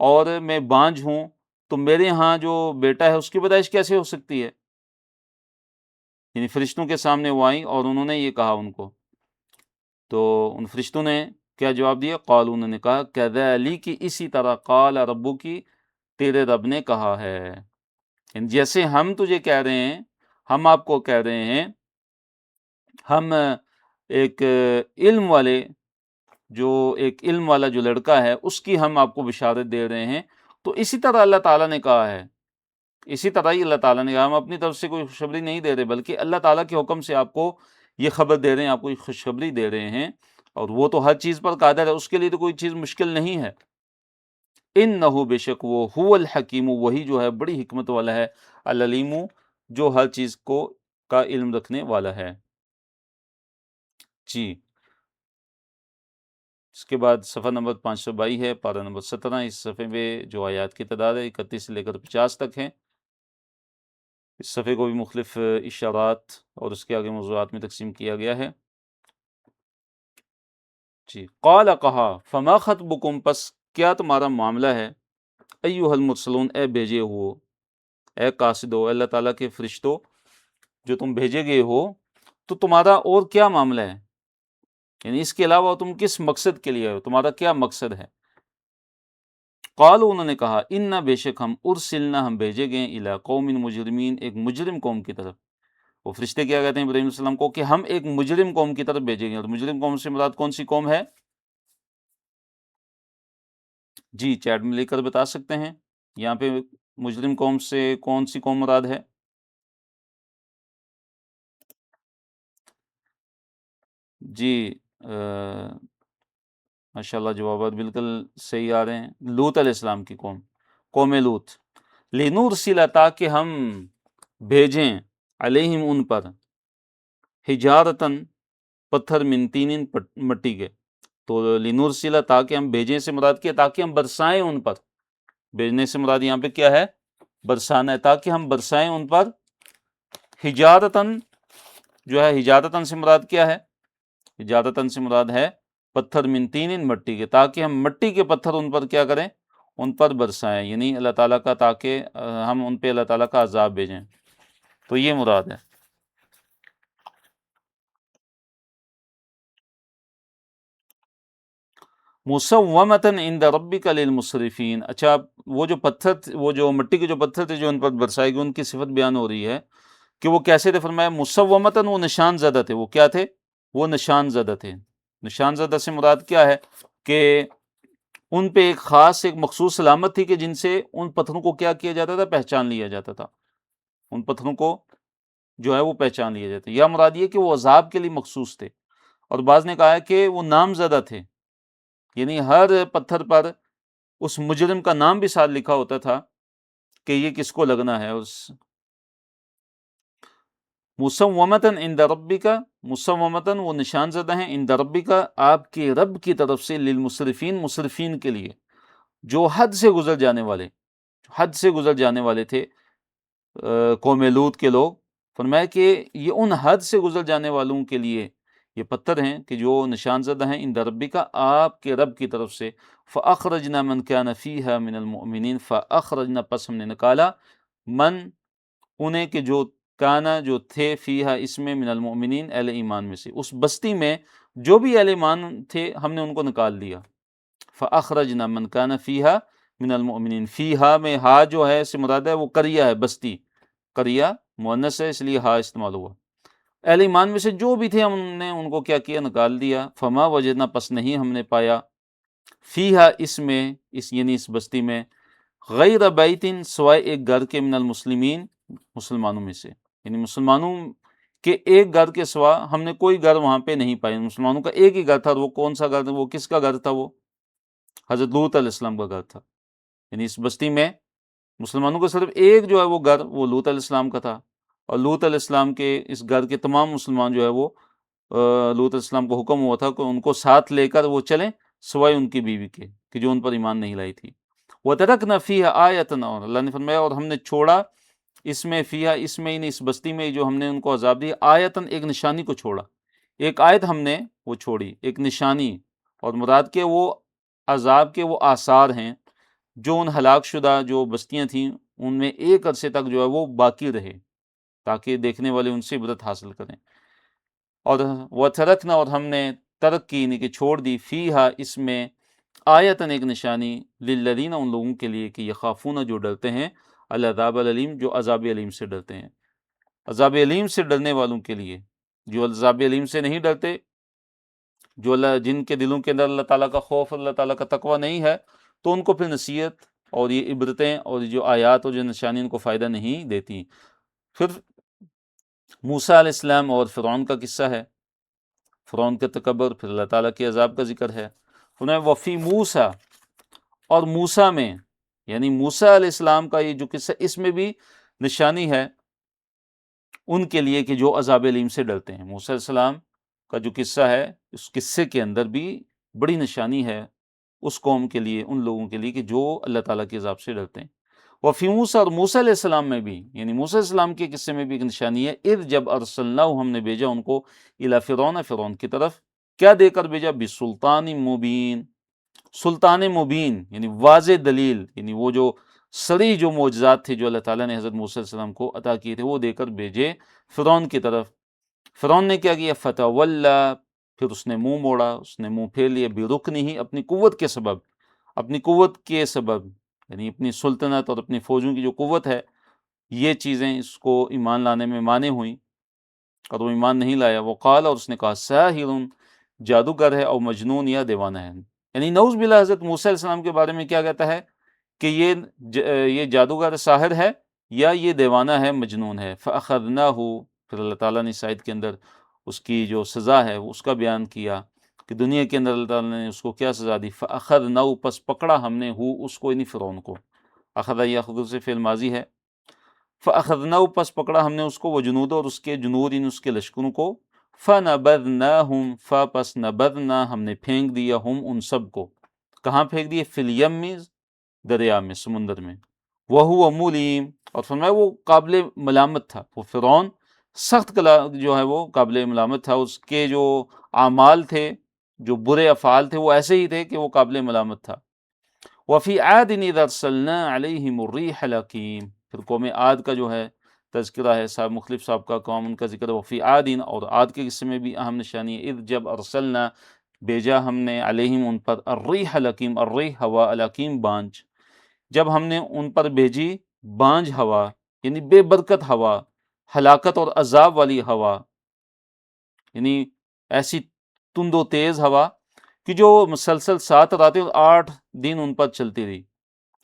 اور میں بانجھ ہوں، تو میرے ہاں جو بیٹا ہے اس کی پیدائش کیسے ہو سکتی ہے؟ یعنی فرشتوں کے سامنے وہ آئیں اور انہوں نے یہ کہا ان کو، تو ان فرشتوں نے کیا جواب دیا؟ قالوا، انہوں نے کہا، کذالک، اسی طرح، قال ربک، تیرے رب نے کہا ہے، یعنی جیسے ہم تجھے کہہ رہے ہیں، ہم آپ کو کہہ رہے ہیں، ہم ایک علم والے، جو ایک علم والا جو لڑکا ہے اس کی ہم آپ کو بشارت دے رہے ہیں، تو اسی طرح اللہ تعالیٰ نے کہا ہے، اسی طرح ہی اللہ تعالیٰ نے کہا، ہم اپنی طرف سے کوئی خوشخبری نہیں دے رہے، بلکہ اللہ تعالیٰ کے حکم سے آپ کو یہ خبر دے رہے ہیں، آپ کو یہ خوشخبری دے رہے ہیں، اور وہ تو ہر چیز پر قادر ہے، اس کے لیے تو کوئی چیز مشکل نہیں ہے۔ انہ، بے شک وہ، هو الحکیم، وہی جو ہے بڑی حکمت والا ہے، العلیم، جو ہر چیز کو کا علم رکھنے والا ہے۔ جی، اس کے بعد صفحہ نمبر 522 ہے، پارہ نمبر 17۔ اس صفحے میں جو آیات کی تعداد ہے 31 سے لے کر 50 تک ہیں۔ اس صفحے کو بھی مختلف اشارات اور اس کے آگے موضوعات میں تقسیم کیا گیا ہے۔ جی، قال، کہا، فما خطبکم، پس کیا تمہارا معاملہ ہے، ایھا المرسلون، اے بھیجے ہو، اے قاصدو، اللہ تعالیٰ کے فرشتوں جو تم بھیجے گئے ہو، تو تمہارا اور کیا معاملہ ہے، یعنی اس کے علاوہ تم کس مقصد کے لیے ہو، تمہارا کیا مقصد ہے؟ قالوا، انہوں نے کہا، انا، بے شک ہم، ارسلنا، ہم بھیجے گئے، الی قوم مجرمین، ایک مجرم قوم کی طرف۔ وہ فرشتے کیا کہتے ہیں ابراہیم علیہ السلام کو کہ ہم ایک مجرم قوم کی طرف بھیجیں گے، اور مجرم قوم سے مراد کون سی قوم ہے؟ جی، چیٹ میں لکھ کر بتا سکتے ہیں، یہاں پہ مجرم قوم سے کون سی قوم مراد ہے؟ جی، ماشاءاللہ جوابات بالکل صحیح آ رہے ہیں، لوط علیہ السلام کی قوم، قوم لوط۔ لنرسل، تاکہ ہم بھیجیں، علیہم، ان پر، حجارتن، پتھر، من طین، مٹی کے، تو لنرسل، تاکہ ہم بھیجیں سے مراد کیا؟ تاکہ ہم برسائیں ان پر، بھیجنے سے مراد یہاں پہ کیا ہے؟ برسانا ہے، تاکہ ہم برسائیں ان پر، حجارتن، جو ہے حجارتن سے مراد کیا ہے؟ حجارتن سے مراد ہے پتھر، من طین، مٹی کے، تاکہ ہم مٹی کے پتھر ان پر کیا کریں؟ ان پر برسائیں، یعنی اللہ تعالیٰ کا، تاکہ ہم ان پہ اللہ تعالیٰ کا عذاب بھیجیں، تو یہ مراد ہے۔ مسومۃ عند ربک للمسرفین، اچھا، وہ جو پتھر، وہ جو مٹی کے جو پتھر تھے جو ان پر برسائے گئے، ان کی صفت بیان ہو رہی ہے کہ وہ کیسے تھے۔ فرمایا مسومۃ، وہ نشان زدہ تھے، وہ کیا تھے؟ وہ نشان زدہ تھے۔ نشان زدہ سے مراد کیا ہے کہ ان پہ ایک خاص، ایک مخصوص علامت تھی کہ جن سے ان پتھروں کو کیا کیا جاتا تھا؟ پہچان لیا جاتا تھا، ان پتھروں کو جو ہے وہ پہچان لیا جاتا ہے، یا مراد یہ کہ وہ عذاب کے لیے مخصوص تھے، اور بعض نے کہا ہے کہ وہ نام زدہ تھے، یعنی ہر پتھر پر اس مجرم کا نام بھی ساتھ لکھا ہوتا تھا کہ یہ کس کو لگنا ہے۔ اس مسومتاً عند ربک، مسومتاً، وہ نشان زدہ ہیں، عند ربک، آپ کے رب کی طرف سے، للمسرفین، مسرفین کے لیے، جو حد سے گزر جانے والے تھے قوم لوط کے لوگ، فرمایا کہ یہ ان حد سے گزر جانے والوں کے لیے یہ پتھر ہیں کہ جو نشان زدہ ہیں ان ربی کا، آپ کے رب کی طرف سے، فَأَخْرَجْنَا مَنْ كَانَ فِيهَا مِنَ الْمُؤْمِنِينَ، فَأَخْرَجْنَا پس ہم نے نکالا، من انہیں کہ جو کانا جو تھے، فیہا اس میں، من المؤمنین اہل ایمان میں سے، اس بستی میں جو بھی اہل ایمان تھے ہم نے ان کو نکال دیا۔ فَأَخْرَجْنَا مَنْ كَانَ فِيهَا مِنَ الْمُؤْمِنِينَ، فیہا میں ہا جو ہے سے مراد ہے وہ قریہ ہے، بستی، قریہ مؤنث ہے اس لیے ہا استعمال ہوا، اہل ایمان میں سے جو بھی تھے ہم نے ان کو کیا کیا، نکال دیا۔ فما وجدنا پس نہیں ہم نے پایا، فیہا اس میں، اس یعنی اس بستی میں، غیر بیتن سوائے ایک گھر کے، من المسلمین مسلمانوں میں سے، یعنی مسلمانوں کے ایک گھر کے سوا ہم نے کوئی گھر وہاں پہ نہیں پائے، مسلمانوں کا ایک ہی گھر تھا، وہ کون سا گھر تھا، وہ کس کا گھر تھا، وہ حضرت لوط علیہ السلام کا گھر تھا، یعنی اس بستی میں مسلمانوں کا صرف ایک جو ہے وہ گھر وہ لوط علیہ السلام کا تھا، اور لوط علیہ السلام کے اس گھر کے تمام مسلمان جو ہے وہ لوط علیہ السلام کو حکم ہوا تھا کہ ان کو ساتھ لے کر وہ چلیں، سوائے ان کی بیوی کے کہ جو ان پر ایمان نہیں لائی تھی۔ وَتَرَكْنَا فِيهَا آیَةً، اور اللہ نے فرمایا اور ہم نے چھوڑا اس میں، فیہا اس میں، اس بستی میں جو ہم نے ان کو عذاب دیا، آیتاً ایک نشانی کو چھوڑا، ایک آیت ہم نے وہ چھوڑی، ایک نشانی، اور مراد کے وہ عذاب کے وہ آثار ہیں جو ان ہلاک شدہ جو بستیاں تھیں ان میں ایک عرصے تک جو ہے وہ باقی رہے، تاکہ دیکھنے والے ان سے عبرت حاصل کریں۔ اور وَتَرَكْنَا، اور ہم نے ترک کی یعنی کہ چھوڑ دی، فیہا اس میں، آیتاً ایک نشانی، للذین ان لوگوں کے لیے کہ یخافون جو ڈرتے ہیں، العذاب العلیم جو عذاب علیم سے ڈرتے ہیں، عذاب علیم سے ڈرنے والوں کے لیے، جو عذاب علیم سے نہیں ڈرتے، جو جن کے دلوں کے اندر اللہ تعالیٰ کا خوف، اللہ تعالیٰ کا تقوی نہیں ہے، تو ان کو پھر نصیحت اور یہ عبرتیں اور جو آیات اور جو نشانی ان کو فائدہ نہیں دیتی۔ پھر موسیٰ علیہ السلام اور فرعون کا قصہ ہے، فرعون کے تکبر، پھر اللہ تعالیٰ کے عذاب کا ذکر ہے۔ انہیں وفی موسیٰ، اور موسیٰ میں، یعنی موسیٰ علیہ السلام کا یہ جو قصہ، اس میں بھی نشانی ہے ان کے لیے کہ جو عذاب علیم سے ڈرتے ہیں۔ موسیٰ علیہ السلام کا جو قصہ ہے، اس قصے کے اندر بھی بڑی نشانی ہے اس قوم کے لیے، ان لوگوں کے لیے کہ جو اللہ تعالیٰ کے عذاب سے ڈرتے ہیں۔ وفی موسیٰ، اور موسیٰ علیہ السلام میں بھی، یعنی موسیٰ علیہ السلام کے قصے میں بھی ایک نشانی ہے، اذ جب ارسلناہ ہم نے بھیجا ان کو، الی فرعون فرعون کی طرف، کیا دے کر بھیجا، بسلطان مبین، سلطان مبین یعنی واضح دلیل، یعنی وہ جو صریح جو معجزات تھے جو اللہ تعالیٰ نے حضرت موسیٰ علیہ السلام کو عطا کیے تھے، وہ دے کر بھیجے فرعون کی طرف۔ فرعون نے کیا کیا، فتولا، پھر اس نے منہ موڑا، اس نے منہ پھیر لیا، برکنہ اپنی قوت کے سبب، اپنی قوت کے سبب، یعنی اپنی سلطنت اور اپنی فوجوں کی جو قوت ہے، یہ چیزیں اس کو ایمان لانے میں مانع ہوئیں اور وہ ایمان نہیں لایا۔ وقال، اور اس نے کہا، ساحر، جادوگر ہے، اور مجنون یا دیوانہ ہے، یعنی نعوذ باللہ حضرت موسیٰ علیہ السلام کے بارے میں کیا کہتا ہے کہ یہ جادوگر ساحر ہے یا یہ دیوانہ ہے، مجنون ہے۔ فَأَخَذْنَاهُ، پھر اللہ تعالیٰ نے اس آیت کے اندر اس کی جو سزا ہے اس کا بیان کیا کہ دنیا کے اندر اللہ تعالیٰ نے اس کو کیا سزا دی۔ فَأَخَذْنَاهُ، پس پکڑا ہم نے، اس کو یعنی فرعون کو، اخذ یاخذ سے فعل ماضی ہے، فَأَخَذْنَاهُ، پس پکڑا ہم نے اس کو، وجنود، اور اس کے جنود یعنی اس کے لشکروں کو، فَنَبَذْنَاهُمْ، پس نبذنا ہم نے پھینک دیا، ہم ان سب کو، کہاں پھینک دیے، فی الیم، دریا میں، سمندر میں، وَهُوَ مُلِيمٌ، اور فرمایا وہ قابل ملامت تھا، وہ فرعون سخت جو ہے وہ قابل ملامت تھا، اس کے جو اعمال تھے، جو برے افعال تھے، وہ ایسے ہی تھے کہ وہ قابل ملامت تھا۔ وَفِي عَادٍ إِذْ أَرْسَلْنَا عَلَيْهِمُ الرِّيحَ الْعَقِيمَ، پھر قوم عاد کا جو ہے تذکرہ ہے، صاحب مختلف صاحب کا قوم ان کا ذکر ہے۔ وفی عادٍ، اور عاد کے قصے میں بھی اہم نشانی ہے، اذ جب ارسلنا بھیجا ہم نے، علیہم ان پر، الریح الحکیم، الریح ہوا، الحکیم بانجھ، جب ہم نے ان پر بھیجی بانجھ ہوا، یعنی بے برکت ہوا، ہلاکت اور عذاب والی ہوا، یعنی ایسی تند و تیز ہوا کہ جو مسلسل 7 راتیں اور 8 دن ان پر چلتی رہی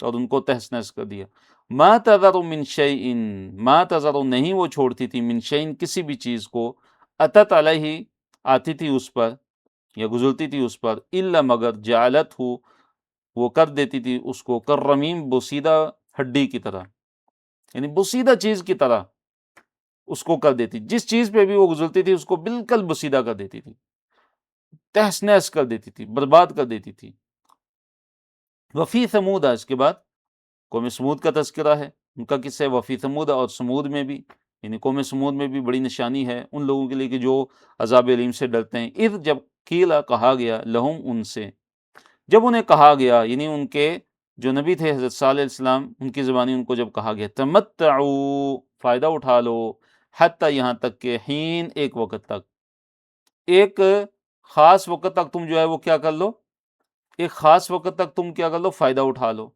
اور ان کو تہس نہس کر دیا۔ ما تذر من شیء، ما تذر نہیں وہ چھوڑتی تھی، من شیء کسی بھی چیز کو، اتت علیہ آتی تھی اس پر یا گزرتی تھی اس پر، الا مگر، جعلت ہو وہ کر دیتی تھی اس کو، کررمیم بوسیدہ ہڈی کی طرح، یعنی بوسیدہ چیز کی طرح اس کو کر دیتی، جس چیز پہ بھی وہ گزرتی تھی اس کو بالکل بوسیدہ کر دیتی تھی، تہس نہس کر دیتی تھی، برباد کر دیتی تھی۔ وفی ثمود، اس کے بعد قوم سمود کا تذکرہ ہے، ان کا قصہ ہے وفی ثمود، اور سمود میں بھی یعنی قوم سمود میں بھی بڑی نشانی ہے ان لوگوں کے لیے کہ جو عذاب علیم سے ڈرتے ہیں۔ اذ جب قیلا کہا گیا لہم ان سے، جب انہیں کہا گیا یعنی ان کے جو نبی تھے حضرت صالح علیہ السلام، ان کی زبانی ان کو جب کہا گیا تمتعوا فائدہ اٹھا لو، حتی یہاں تک کہ حین ایک وقت تک، ایک خاص وقت تک تم جو ہے وہ کیا کر لو، ایک خاص وقت تک تم کیا کر لو، فائدہ اٹھا لو۔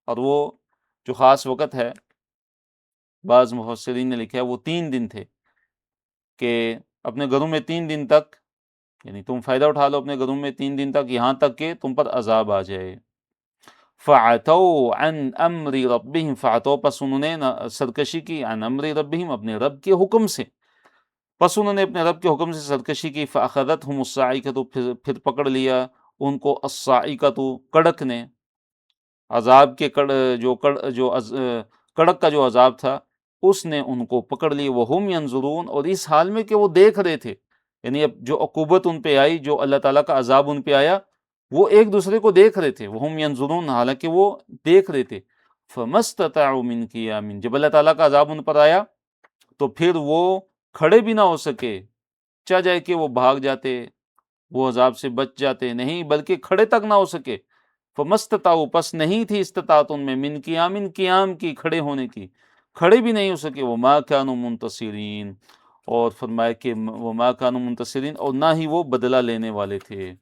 اور وہ جو خاص وقت ہے بعض مفسرین نے لکھا ہے وہ 3 دن تھے، کہ اپنے گھروں میں 3 دن تک یعنی تم فائدہ اٹھا لو اپنے گھروں میں 3 دن تک، یہاں تک کہ تم پر عذاب آ جائے۔ فَعَتَوْا عَنْ أَمْرِ رَبِّهِمْ، فَعَتَوْا پس انہوں نے سرکشی کی، عن امر ربہم اپنے رب کے حکم سے، پس انہوں نے اپنے رب کے حکم سے سرکشی کی، فَأَخَذَتْهُمُ الصَّاعِقَةُ پھر پکڑ لیا ان کو الصَّاعِقَةُ کڑک نے، عذاب کے کڑک کا جو عذاب تھا اس نے ان کو پکڑ لی، وَهُمْ يَنظُرُونَ، اور اس حال میں کہ وہ دیکھ رہے تھے، یعنی اب جو عقوبت ان پہ آئی، جو اللہ تعالیٰ کا عذاب ان پہ آیا، وہ ایک دوسرے کو دیکھ رہے تھے، وَهُمْ يَنظُرُونَ، حالانکہ وہ دیکھ رہے تھے، فَمَسْتَطَاعُوا مِنْ قِيَامٍ، جب اللہ تعالیٰ کا عذاب ان پر آیا تو پھر وہ کھڑے بھی نہ ہو سکے، چاہ جائے کہ وہ بھاگ جاتے، وہ عذاب سے بچ جاتے، نہیں بلکہ کھڑے تک نہ ہو سکے، فَمَسْتَطَاعُوا پس نہیں تھی استطاعت ان میں، من قیام، قیام کی، کھڑے ہونے کی، کھڑے بھی نہیں ہو سکے، وَمَا كَانُوا مُنْتَصِرِينَ، اور فرمایا کہ وَمَا كَانُوا مُنْتَصِرِينَ، اور نہ ہی وہ بدلہ لینے والے تھے،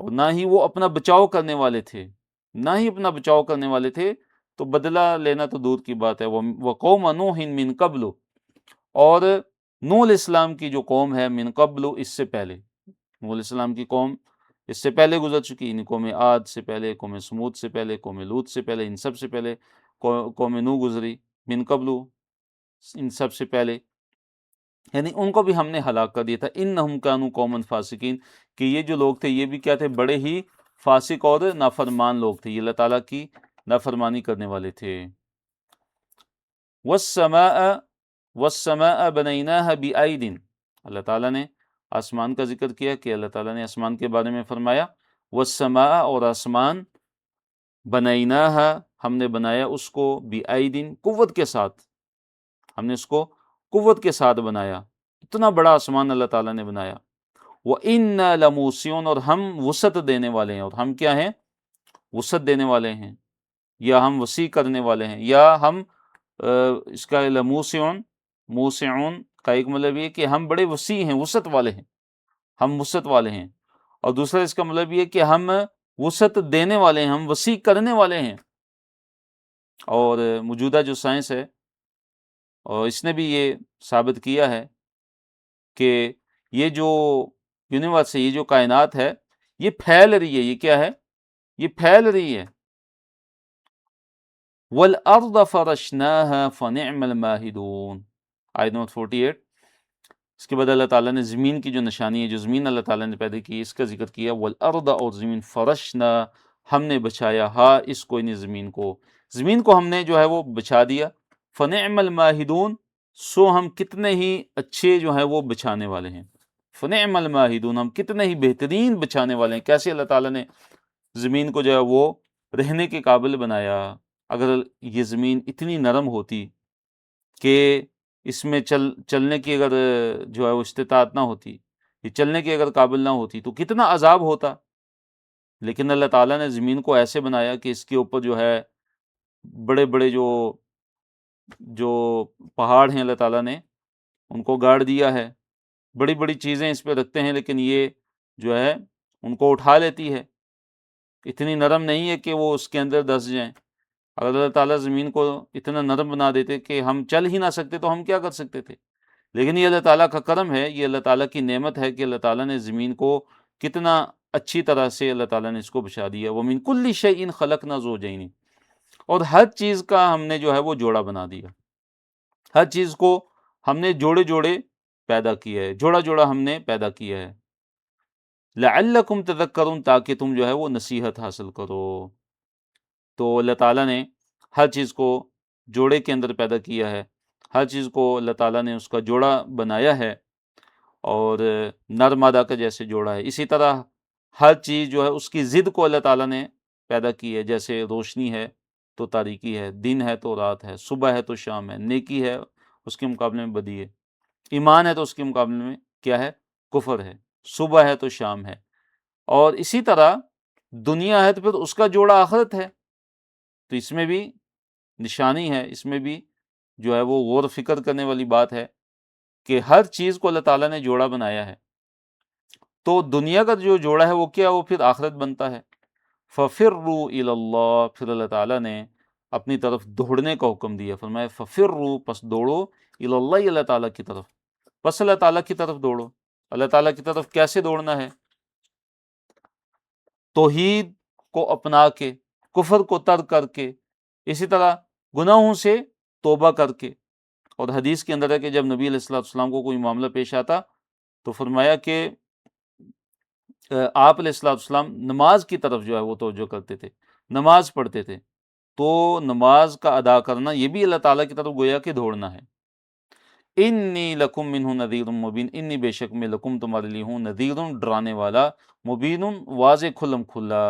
اور نہ ہی وہ اپنا بچاؤ کرنے والے تھے، نہ ہی اپنا بچاؤ کرنے والے تھے، تو بدلہ لینا تو دور کی بات ہے۔ وَقَوْمَ نُوحٍ مِّن قَبْلُ، اور نوح علیہ السلام کی جو قوم ہے، من قبل، اس سے پہلے، نوح علیہ السلام کی قوم اس سے پہلے گزر چکی، یعنی قوم عاد سے پہلے، قوم سمود سے پہلے، قوم لوط سے پہلے، ان سب سے پہلے قوم نوح گزری، من قبل، ان سب سے پہلے، یعنی ان کو بھی ہم نے ہلاک کر دیا تھا، انہم کانوا قوما فاسقین، کہ یہ جو لوگ تھے یہ بھی کیا تھے، بڑے ہی فاسق اور نافرمان لوگ تھے، یہ اللہ تعالیٰ کی نافرمانی کرنے والے تھے۔ والسماء بنیناها بأید، اللہ تعالیٰ نے آسمان کا ذکر کیا کہ اللہ تعالیٰ نے آسمان کے بارے میں فرمایا، والسماء، اور آسمان، بنیناها، ہم نے بنایا اس کو، بأید، قوت کے ساتھ، ہم نے اس کو قوت کے ساتھ بنایا، اتنا بڑا آسمان اللہ تعالیٰ نے بنایا، وَإِنَّا لَمُوسِعُونَ، اور ہم وسعت دینے والے ہیں، اور ہم کیا ہیں، وسعت دینے والے ہیں، یا ہم وسیع کرنے والے ہیں، یا ہم اس کا لموسعون، موسعون کا ایک مطلب یہ کہ ہم بڑے وسیع ہیں، وسعت والے ہیں، ہم وسعت والے ہیں، اور دوسرا اس کا مطلب یہ کہ ہم وسعت دینے والے ہیں، ہم وسیع کرنے والے ہیں۔ اور موجودہ جو سائنس ہے اور اس نے بھی یہ ثابت کیا ہے کہ یہ جو یونیورس ہے، یہ جو کائنات ہے، یہ پھیل رہی ہے، یہ کیا ہے، یہ پھیل رہی ہے۔ وَالْأَرْضَ فَرَشْنَاهَا فَنِعْمَ الْمَاهِدُونَ، آیت نمبر 48۔ اس کے بعد اللہ تعالیٰ نے زمین کی جو نشانی ہے، جو زمین اللہ تعالیٰ نے پیدا کی، اس کا ذکر کیا، وَالْأَرْضَ، اور زمین، فرشنا، ہم نے بچھایا، ہا، اس کو، یعنی زمین کو ہم نے جو ہے وہ بچھا دیا، فَنِعْمَ الْمَاهِدُونَ، سو ہم کتنے ہی اچھے جو ہیں وہ بچھانے والے ہیں، فَنِعْمَ الْمَاهِدُونَ، ہم کتنے ہی بہترین بچھانے والے ہیں۔ کیسے اللہ تعالیٰ نے زمین کو جو ہے وہ رہنے کے قابل بنایا، اگر یہ زمین اتنی نرم ہوتی کہ اس میں چلنے کی اگر جو ہے وہ استطاعت نہ ہوتی، یہ چلنے کے اگر قابل نہ ہوتی تو کتنا عذاب ہوتا، لیکن اللہ تعالیٰ نے زمین کو ایسے بنایا کہ اس کے اوپر جو ہے بڑے بڑے جو پہاڑ ہیں، اللہ تعالیٰ نے ان کو گاڑ دیا ہے، بڑی بڑی چیزیں اس پہ رکھتے ہیں لیکن یہ جو ہے ان کو اٹھا لیتی ہے، اتنی نرم نہیں ہے کہ وہ اس کے اندر دھس جائیں۔ اگر اللہ تعالیٰ زمین کو اتنا نرم بنا دیتے کہ ہم چل ہی نہ سکتے تو ہم کیا کر سکتے تھے، لیکن یہ اللہ تعالیٰ کا کرم ہے، یہ اللہ تعالیٰ کی نعمت ہے کہ اللہ تعالیٰ نے زمین کو کتنا اچھی طرح سے اللہ تعالیٰ نے اس کو بچھا دیا۔ وَمِن كُلِّ شَيْءٍ خَلَقْنَا زَوْجَيْنِ، اور ہر چیز کا ہم نے جو ہے وہ جوڑا بنا دیا، ہر چیز کو ہم نے جوڑے جوڑے پیدا کیا ہے، جوڑا جوڑا ہم نے پیدا کیا ہے، لَعَلَّكُمْ تَذَكَّرُونَ، تاکہ تم جو ہے وہ نصیحت حاصل کرو۔ تو اللہ تعالیٰ نے ہر چیز کو جوڑے کے اندر پیدا کیا ہے، ہر چیز کو اللہ تعالیٰ نے اس کا جوڑا بنایا ہے، اور نر مادہ کا جیسے جوڑا ہے، اسی طرح ہر چیز جو ہے اس کی ضد کو اللہ تعالیٰ نے پیدا کی ہے، جیسے روشنی ہے تو تاریکی ہے، دن ہے تو رات ہے، صبح ہے تو شام ہے، نیکی ہے اس کے مقابلے میں بدی ہے، ایمان ہے تو اس کے مقابلے میں کیا ہے؟ کفر ہے، صبح ہے تو شام ہے، اور اسی طرح دنیا ہے تو پھر اس کا جوڑا آخرت ہے۔ تو اس میں بھی نشانی ہے، اس میں بھی جو ہے وہ غور و فکر کرنے والی بات ہے کہ ہر چیز کو اللہ تعالیٰ نے جوڑا بنایا ہے، تو دنیا کا جو جوڑا ہے وہ کیا؟ وہ پھر آخرت بنتا ہے۔ فَفِرُّوا إِلَى اللَّهِ، پھر اللہ تعالیٰ نے اپنی طرف دوڑنے کا حکم دیا، فرمایا فَفِرُّوا، پس دوڑو، إِلَى اللَّهِ، اللہ تعالیٰ کی طرف، پس اللہ تعالیٰ کی طرف دوڑو۔ اللہ تعالیٰ کی طرف کیسے دوڑنا ہے؟ توحید کو اپنا کے، کفر کو ترک کر کے، اسی طرح گناہوں سے توبہ کر کے۔ اور حدیث کے اندر ہے کہ جب نبی علیہ السلام کو کوئی معاملہ پیش آتا تو فرمایا کہ آپ علیہ السلام نماز کی طرف جو ہے وہ توجہ کرتے تھے، نماز پڑھتے تھے، تو نماز کا ادا کرنا یہ بھی اللہ تعالیٰ کی طرف گویا کہ دوڑنا ہے۔ انی لکم منہ نذیر مبین، انی بے شک میں لکم تمہارے لیے ہوں نذیر ڈرانے والا، مبین واضح کھلم کھلا۔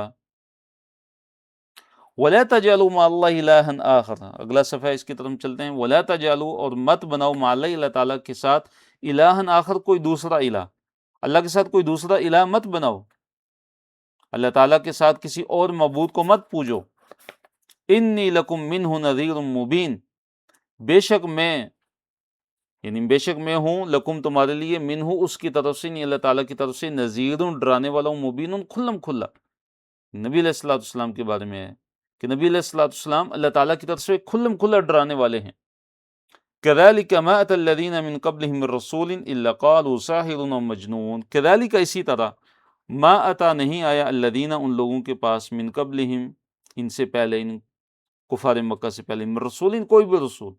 وَلَا تَجْعَلُوا مَعَ اللَّهِ إِلَٰهًا آخَرَ، اگلا صفحہ اس کی طرف چلتے ہیں۔ وَلَا تَجْعَلُوا، اور مت بناؤ، مع اللہ، اللہ تعالیٰ کے ساتھ، الہًا آخر، کوئی دوسرا الہ، اللہ کے ساتھ کوئی دوسرا الہ مت بناؤ، اللہ تعالیٰ کے ساتھ کسی اور معبود کو مت پوجو۔ انی لکم منہ نذیر مبین، بے شک میں، یعنی بے شک میں ہوں، لکم تمہارے لیے، منہ اس کی طرف سے، نہیں اللہ تعالیٰ کی طرف سے، نذیر ڈرانے والا ہوں، مبین کھلم کھلا۔ نبی علیہ السلام کے بارے میں ہے کہ نبی علیہ السلام اللہ تعالیٰ کی طرف سے کھلم کھلا ڈرانے والے ہیں۔ کذالک ما اتى الذین من قبلهم من رسول الا قالوا ساحر و مجنون، کذالک اسی طرح، ما اتا نہیں آیا، الذین ان لوگوں کے پاس، من قبلہم ان سے پہلے، ان کفار مکہ سے پہلے، من رسول کوئی بھی رسول،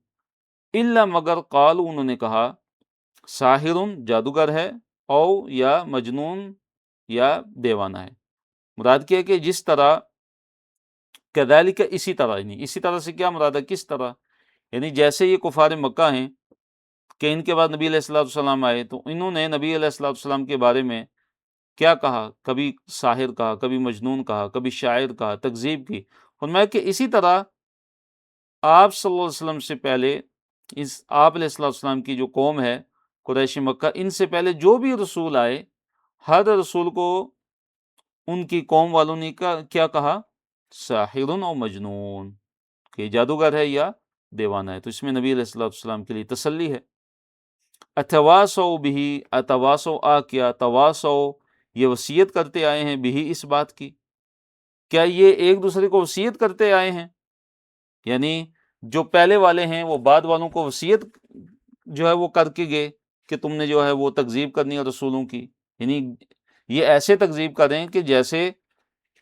الا مگر قالوا انہوں نے کہا، ساحر جادوگر ہے، او یا مجنون یا دیوانہ ہے۔ مراد کیا ہے کہ جس طرح، کذالک اسی طرح، یعنی اسی طرح سے کیا مراد ہے؟ کس طرح؟ یعنی جیسے یہ کفار مکہ ہیں کہ ان کے بعد نبی علیہ السلام آئے تو انہوں نے نبی علیہ السلام کے بارے میں کیا کہا؟ کبھی ساحر کہا، کبھی مجنون کہا، کبھی شاعر کہا، تکذیب کی۔ فرمایا کہ اسی طرح آپ صلی اللہ علیہ وسلم سے پہلے، اس آپ علیہ السلام کی جو قوم ہے قریش مکہ، ان سے پہلے جو بھی رسول آئے، ہر رسول کو ان کی قوم والوں نے کیا کہا؟ ساحر و مجنون، کہ جادوگر ہے یا دیوانہ ہے۔ تو اس میں نبی علیہ السلام کے لیے تسلی ہے۔ اتواصوا بہ، اتواصوا کیا، تواصوا یہ وصیت کرتے آئے ہیں، بہ اس بات کی، کیا یہ ایک دوسرے کو وصیت کرتے آئے ہیں؟ یعنی جو پہلے والے ہیں وہ بعد والوں کو وصیت جو ہے وہ کر کے گئے کہ تم نے جو ہے وہ تکذیب کرنی ہے رسولوں کی، یعنی یہ ایسے تکذیب کریں کہ جیسے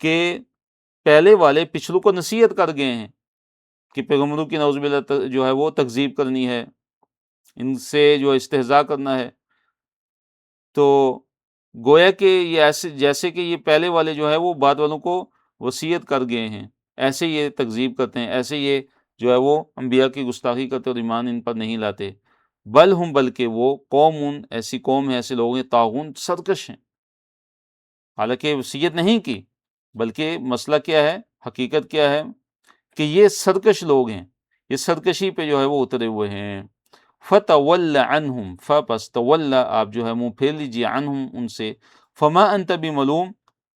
کہ پہلے والے پچھلوں کو نصیحت کر گئے ہیں کہ پیغمبروں کی نعوذ باللہ جو ہے وہ تکذیب کرنی ہے، ان سے جو استہزاء کرنا ہے۔ تو گویا کہ یہ ایسے جیسے کہ یہ پہلے والے جو ہے وہ بعد والوں کو وصیت کر گئے ہیں، ایسے یہ تکذیب کرتے ہیں، ایسے یہ جو ہے وہ انبیاء کی گستاخی کرتے اور ایمان ان پر نہیں لاتے۔ بل ہم، بلکہ وہ، قوم ایسی قوم ہے، ایسے لوگ ہیں، طاغون سرکش ہیں، حالانکہ وصیت نہیں کی، بلکہ مسئلہ کیا ہے، حقیقت کیا ہے کہ یہ سرکش لوگ ہیں، یہ سرکشی پہ جو ہے وہ اترے ہوئے ہیں۔ فَتَوَلَّ عَنْهُمْ، فَپس تَوَلَّ آپ جو ہے منہ پھیر لیجیے، عنہم ان سے، فَمَا أَنْتَ بِمَلُومٍ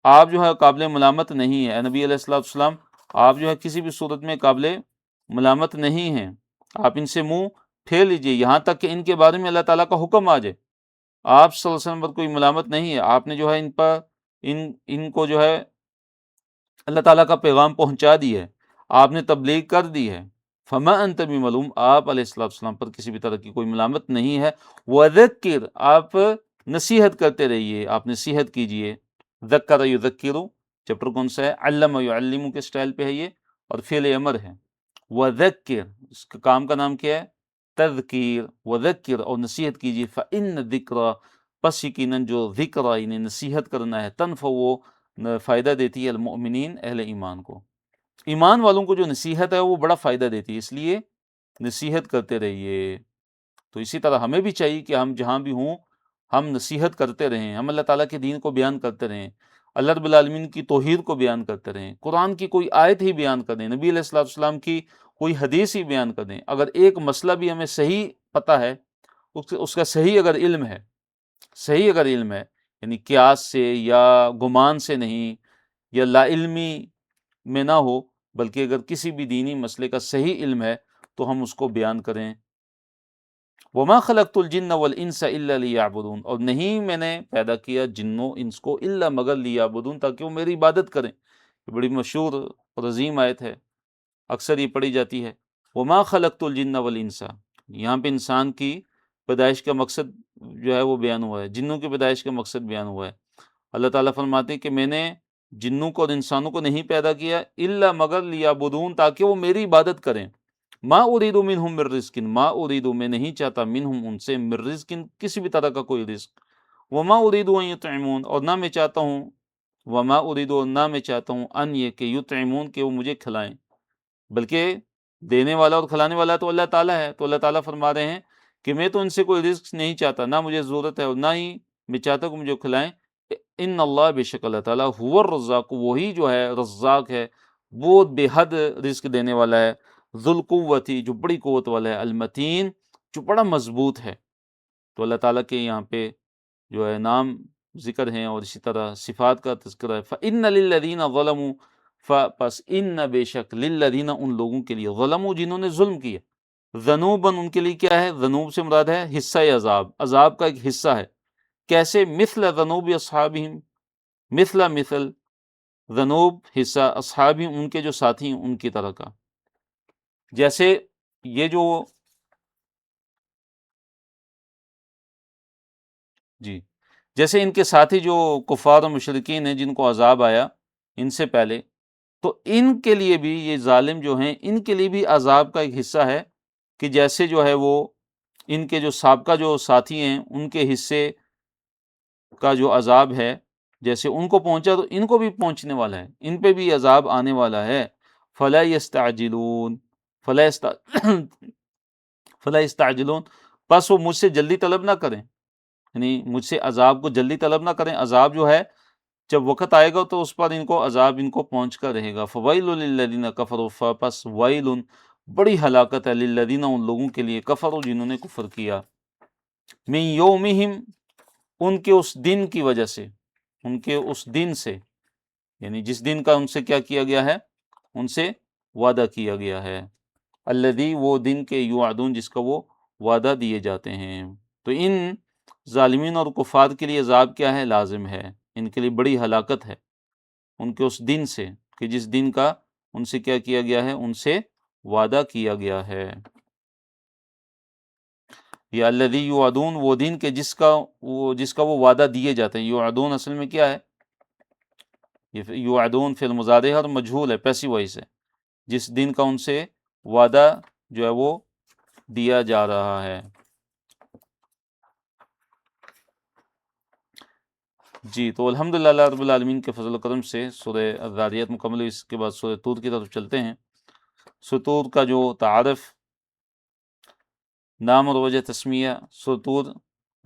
آپ جو ہے قابل ملامت نہیں ہے، اے نبی علیہ السلام آپ جو ہے کسی بھی صورت میں قابل ملامت نہیں ہیں، آپ ان سے منہ پھیر لیجیے یہاں تک کہ ان کے بارے میں اللہ تعالیٰ کا حکم آ جائے۔ آپ صلی اللہ علیہ وسلم پر کوئی ملامت نہیں ہے، آپ نے جو ہے ان پر ان کو جو ہے اللہ تعالیٰ کا پیغام پہنچا دی ہے، آپ نے تبلیغ کر دی ہے۔ فما انت بملوم آپ علیہ السلام پر کسی بھی طرح کی کوئی ملامت نہیں ہے۔ وذکر آپ نصیحت کرتے رہیے، آپ نصیحت کیجئے۔ ذکر یذکر چیپٹر کون سا ہے؟ علم یعلم کے سٹائل پہ ہے یہ، اور فعل امر ہے۔ وذکر اس کا کام کا نام کیا ہے؟ تذکیر۔ وذکر اور نصیحت کیجئے، فإن الذکر پس یقیناً جو ذکر یعنی نصیحت کرنا ہے، تنفع وہ فائدہ دیتی ہے المؤمنین اہل ایمان کو، ایمان والوں کو جو نصیحت ہے وہ بڑا فائدہ دیتی ہے، اس لیے نصیحت کرتے رہیے۔ تو اسی طرح ہمیں بھی چاہیے کہ ہم جہاں بھی ہوں ہم نصیحت کرتے رہیں، ہم اللہ تعالیٰ کے دین کو بیان کرتے رہیں، اللہ رب العالمین کی توحید کو بیان کرتے رہیں، قرآن کی کوئی آیت ہی بیان کر دیں، نبی علیہ الصلوۃ والسلام کی کوئی حدیث ہی بیان کر دیں، اگر ایک مسئلہ بھی ہمیں صحیح پتہ ہے، اس کا صحیح اگر علم ہے، یعنی قیاس سے یا گمان سے نہیں، یا لا علمی میں نہ ہو، بلکہ اگر کسی بھی دینی مسئلے کا صحیح علم ہے تو ہم اس کو بیان کریں۔ وَمَا خَلَقْتُ الْجِنَّ وَالْإِنسَ إِلَّا لِيَعْبُدُونَ، اور نہیں میں نے پیدا کیا جن و انس کو الا مگر لیعبدون، تاکہ وہ میری عبادت کریں۔ یہ بڑی مشہور اور عظیم آیت ہے، اکثر یہ پڑھی جاتی ہے۔ وَمَا خَلَقْتُ الْجِنَّ وَالْإِنسَ، یہاں پہ انسان کی پیدائش کا مقصد جو ہے وہ بیان ہوا ہے، جنوں کی پیدائش کا مقصد بیان ہوا ہے۔ اللہ تعالیٰ فرماتے ہیں کہ میں نے جنوں کو اور انسانوں کو نہیں پیدا کیا الا مگر لیعبدون، تاکہ وہ میری عبادت کریں۔ ما اريد منهم من رزق، ما اريد میں نہیں چاہتا منہم ان سے، من رزق کسی بھی طرح کا کوئی رزق، وما اريد ان يطعمون اور نہ میں چاہتا ہوں، وما اريد اور نہ میں چاہتا ہوں ان یہ کہ یطعمون کہ وہ مجھے کھلائیں، بلکہ دینے والا اور کھلانے والا تو اللہ تعالیٰ ہے۔ تو اللہ تعالیٰ فرما رہے ہیں کہ میں تو ان سے کوئی رزق نہیں چاہتا، نہ مجھے ضرورت ہے اور نہ ہی میں چاہتا کہ مجھے کھلائیں۔ ان اللہ بے شک اللہ تعالیٰ هو الرزاق، وہی جو ہے رزاق ہے، وہ بے حد رزق دینے والا ہے، ذو القوتی جو بڑی قوت والا ہے، المتین جو بڑا مضبوط ہے۔ تو اللہ تعالیٰ کے یہاں پہ جو ہے نام ذکر ہیں اور اسی طرح صفات کا تذکرہ ہے۔ فَإِنَّ لِلَّذِينَ ظَلَمُوا، پس ان بے شک للذین ان لوگوں کے لیے، ظلموا جنہوں نے ظلم کیا، ذنوباً ان کے لیے کیا ہے، ذنوب سے مراد ہے حصہ عذاب، عذاب کا ایک حصہ ہے۔ کیسے؟ مثل ذنوب اصحابہم، مثل ذنوب حصہ اصحابہم ان کے جو ساتھی ہیں ان کی طرح کا۔ جیسے یہ جو جیسے ان کے ساتھی جو کفار و مشرکین ہیں جن کو عذاب آیا ان سے پہلے، تو ان کے لیے بھی یہ ظالم جو ہیں ان کے لیے بھی عذاب کا ایک حصہ ہے، کہ جیسے جو ہے وہ ان کے جو سابقہ جو ساتھی ہیں ان کے حصے کا جو عذاب ہے، جیسے ان کو پہنچا تو ان کو بھی پہنچنے والا ہے، ان پہ بھی عذاب آنے والا ہے۔ فلا یستعجلون، فلا یستعجلون، پس وہ مجھ سے جلدی طلب نہ کریں، یعنی مجھ سے عذاب کو جلدی طلب نہ کریں۔ عذاب جو ہے جب وقت آئے گا تو اس پر ان کو عذاب ان کو پہنچ کر رہے گا۔ فویل للذین کفروا، پس ویل بڑی ہلاکت ہے، للذین ان لوگوں کے لیے، کفروا جنہوں نے کفر کیا، من یومہم ان کے اس دن کی وجہ سے، ان کے اس دن سے، یعنی جس دن کا ان سے کیا کیا گیا ہے، ان سے وعدہ کیا گیا ہے، الذی وہ دن کے یوعدون جس کا وہ وعدہ دیے جاتے ہیں۔ تو ان ظالمین اور کفار کے لیے عذاب کیا ہے؟ لازم ہے، ان کے لیے بڑی ہلاکت ہے ان کے اس دن سے، کہ جس دن کا ان سے کیا کیا گیا ہے، ان سے وعدہ کیا گیا ہے۔ یا الذی یوعدون وہ دن کے جس کا وہ وعدہ دیے جاتے ہیں۔ یوعدون اصل میں کیا ہے؟ یہ یوعدون فعل مضارع ہے اور مجہول ہے، پیسیو وائس ہے، جس دن کا ان سے وعدہ جو ہے وہ دیا جا رہا ہے۔ جی تو الحمدللہ اللہ رب العالمین کے فضل و کرم سے سورہ الذاریات مکمل ہوئی، اس کے بعد سورہ طور کی طرف چلتے ہیں۔ سورہ طور کا جو تعارف، نام اور وجہ تسمیہ، سورہ طور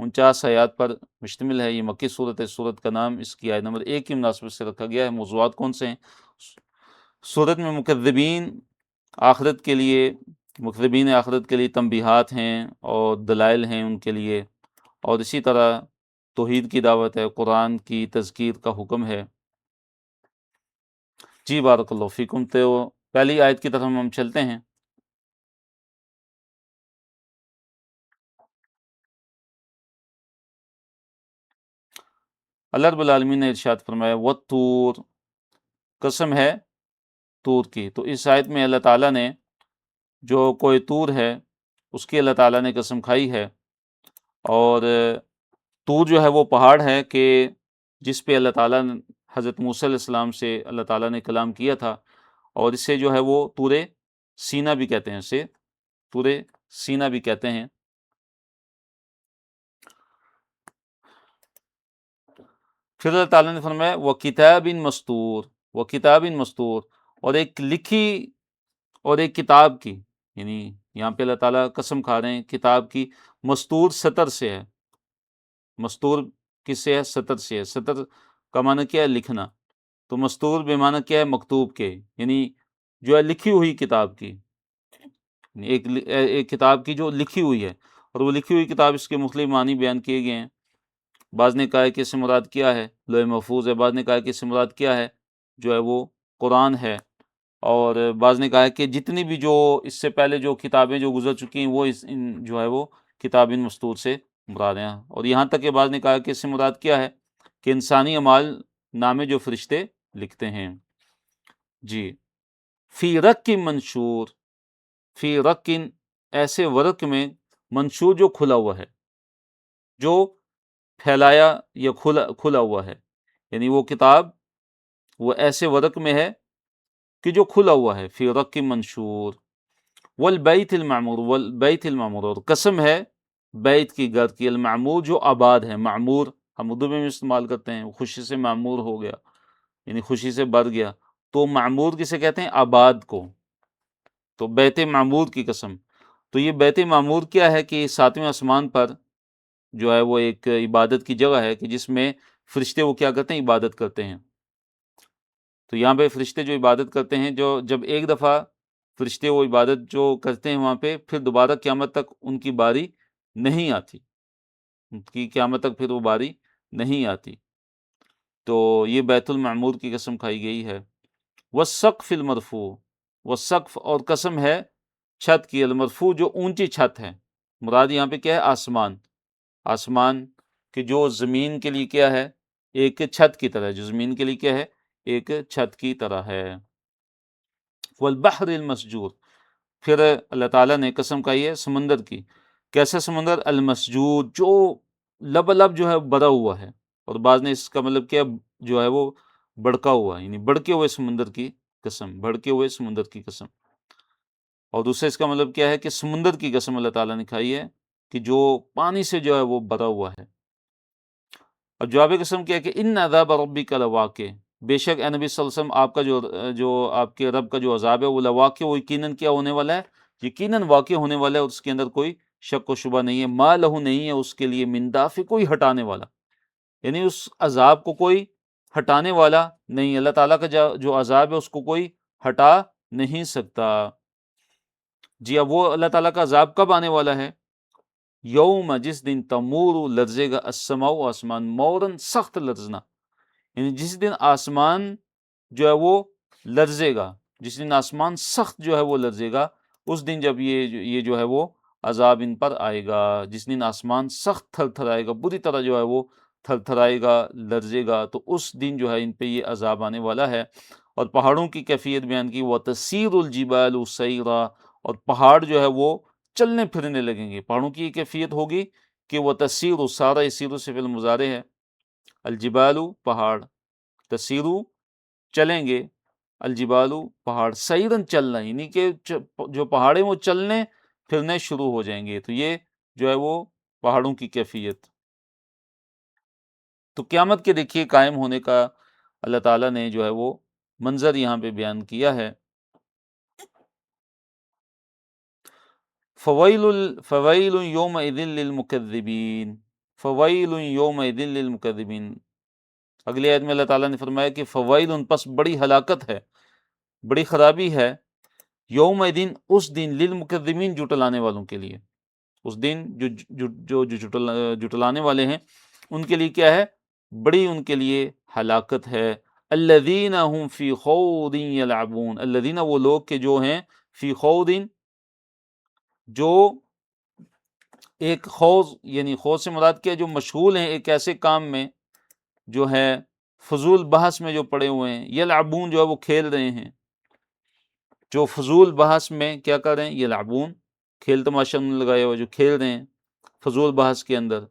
49 آیات پر مشتمل ہے، یہ مکی صورت ہے، صورت کا نام اس کی آیت نمبر 1 کی مناسبت سے رکھا گیا ہے۔ موضوعات کون سے ہیں؟ صورت میں مکذبین آخرت کے لیے تنبیہات ہیں اور دلائل ہیں ان کے لیے، اور اسی طرح توحید کی دعوت ہے، قرآن کی تذکیر کا حکم ہے۔ جی بارک اللہ فیکم۔ تو پہلی آیت کی طرف ہم چلتے ہیں۔ اللہ رب العالمین نے ارشاد فرمایا وَالطُّور، قسم ہے طور کی۔ تو اس آیت میں اللہ تعالیٰ نے جو کوہ طور ہے اس کی اللہ تعالیٰ نے قسم کھائی ہے، اور طور جو ہے وہ پہاڑ ہے کہ جس پہ اللہ تعالیٰ نے حضرت موسیٰ علیہ السلام سے اللہ تعالیٰ نے کلام کیا تھا، اور اسے جو ہے وہ طور سینا بھی کہتے ہیں، اسے طور سینا بھی کہتے ہیں۔ پھر اللہ تعالیٰ نے فرمایا وَكِتَابٍ مَسْطُورٍ، وَكِتَابٍ مَسْطُورٍ، اور ایک لکھی اور ایک کتاب کی، یعنی یہاں پہ اللہ تعالیٰ قسم کھا رہے ہیں کتاب کی، مستور سطر سے ہے، مستور کس سے ہے؟ سطر سے ہے۔ سطر کا معنی کیا ہے؟ لکھنا. تو مستور بے معنی کیا ہے؟ مکتوب کے، یعنی جو ہے لکھی ہوئی کتاب کی، ایک کتاب کی جو لکھی ہوئی ہے. اور وہ لکھی ہوئی کتاب، اس کے مختلف معنی بیان کیے گئے ہیں. بعض نے کہا ہے کہ اس سے مراد کیا ہے؟ لوح محفوظ ہے. بعض نے کہا ہے کہ اس سے مراد کیا ہے؟ جو ہے وہ قرآن ہے. اور بعض نے کہا ہے کہ جتنی بھی جو اس سے پہلے جو کتابیں جو گزر چکی ہیں وہ جو ہے وہ کتاب ان مستور سے مراد ہیں. اور یہاں تک کہ بعض نے کہا کہ اس سے مراد کیا ہے؟ کہ انسانی اعمال نامے جو فرشتے لکھتے ہیں. جی. فی رق منشور، فی رق ایسے ورق میں، منشور جو کھلا ہوا ہے، جو پھیلایا یا کھلا ہوا ہے، یعنی وہ کتاب وہ ایسے ورق میں ہے کہ جو کھلا ہوا ہے. فی رق منشور. والبیت المعمور، والبیت المعمور، اور قسم ہے بیت کی، گھر کی، المعمور جو آباد ہے. معمور ہم اردو میں استعمال کرتے ہیں، خوشی سے معمور ہو گیا، یعنی خوشی سے بھر گیا. تو معمور کسے کہتے ہیں؟ آباد کو. تو بیت معمور کی قسم. تو یہ بیت معمور کیا ہے؟ کہ 7ویں آسمان پر جو ہے وہ ایک عبادت کی جگہ ہے، کہ جس میں فرشتے وہ کیا کرتے ہیں؟ عبادت کرتے ہیں. تو یہاں پہ فرشتے جو عبادت کرتے ہیں، جو جب ایک دفعہ فرشتے وہ عبادت جو کرتے ہیں وہاں پہ، پھر دوبارہ قیامت تک ان کی باری نہیں آتی، ان کی قیامت تک پھر وہ باری نہیں آتی. تو یہ بیت المعمور کی قسم کھائی گئی ہے. والسقف المرفوع، والسقف، اور قسم ہے چھت کی، المرفوع جو اونچی چھت ہے. مراد یہاں پہ کیا ہے؟ آسمان. آسمان کہ جو زمین کے لیے کیا ہے؟ ایک چھت کی طرح. جو زمین کے لیے کیا ہے؟ ایک چھت کی طرح ہے. والبحر المسجور، پھر اللہ تعالیٰ نے قسم کھائی ہے سمندر کی. کیسا سمندر؟ المسجور، جو لبالب جو ہے بھرا ہوا ہے. اور بعض نے اس کا مطلب کیا جو ہے وہ بڑکا ہوا، یعنی بڑکے ہوئے سمندر کی قسم، بڑکے ہوئے سمندر کی قسم. اور دوسرے اس کا مطلب کیا ہے؟ کہ سمندر کی قسم اللہ تعالیٰ نے کھائی ہے کہ جو پانی سے جو ہے وہ بھرا ہوا ہے. اور جواب قسم کیا ہے کہ ان عذاب ربک لواقع، بے شک اے نبی صلی اللہ علیہ وسلم آپ کا جو آپ کے رب کا جو عذاب ہے وہ لواقع، وہ یقیناً کیا ہونے والا ہے؟ یقیناً واقع ہونے والا ہے، اور اس کے اندر کوئی شک و شبہ نہیں ہے. ما لہو، نہیں ہے اس کے لیے، من دافع، کوئی ہٹانے والا، یعنی اس عذاب کو کوئی ہٹانے والا نہیں. اللہ تعالیٰ کا جو عذاب ہے اس کو کوئی ہٹا نہیں سکتا. جی. اب وہ اللہ تعالیٰ کا عذاب کب آنے والا ہے؟ یوم، جس دن، تمور، لرزے گا، السماء، آسمان، مورن، سخت لرزنا، یعنی جس دن آسمان جو ہے وہ لرزے گا، جس دن آسمان سخت جو ہے وہ لرزے گا، اس دن جب یہ جو ہے وہ عذاب ان پر آئے گا. جس دن آسمان سخت تھر تھرائے گا، بری طرح جو ہے وہ تھر تھرائے گا، لرزے گا، تو اس دن جو ہے ان پہ یہ عذاب آنے والا ہے. اور پہاڑوں کی کیفیت بیان کی، وَتَسِيرُ الْجِبَالُ سَيْرًا، اور پہاڑ جو ہے وہ چلنے پھرنے لگیں گے. پہاڑوں کی یہ کیفیت ہوگی کہ وَتَسِيرُ، سارا يسيرُ سے فعل مضارع ہے، الجبال، پہاڑ، تسیرو، چلیں گے، الجبال، پہاڑ، سیرن، چلنا، یعنی کہ جو پہاڑیں وہ چلنے پھرنے شروع ہو جائیں گے. تو یہ جو ہے وہ پہاڑوں کی کیفیت. تو قیامت کے دیکھیے قائم ہونے کا اللہ تعالیٰ نے جو ہے وہ منظر یہاں پہ بیان کیا ہے. فویل یومئذ للمکذبین، فویل یومئذ للمکذبین. اگلی آیت میں اللہ تعالیٰ نے فرمایا کہ فویل، پس بڑی ہلاکت ہے، بڑی خرابی ہے، یوم دن، اس دن، للمکذبین، جھٹلانے والوں کے لیے. اس دن جو جھٹلانے والے ہیں ان کے لیے کیا ہے؟ بڑی ان کے لیے ہلاکت ہے. الذین هم فی خوض یلعبون، الذین، وہ لوگ کہ جو ہیں، فی خوض، جو ایک خوض، یعنی خوض سے مراد کیا؟ جو مشغول ہیں ایک ایسے کام میں جو ہے فضول بحث میں جو پڑے ہوئے ہیں. یلعبون، جو ہے وہ کھیل رہے ہیں، جو فضول بحث میں کیا کر رہے ہیں؟ یلعبون، کھیل تماشا لگائے ہوئے جو کھیل رہے ہیں فضول بحث کے اندر.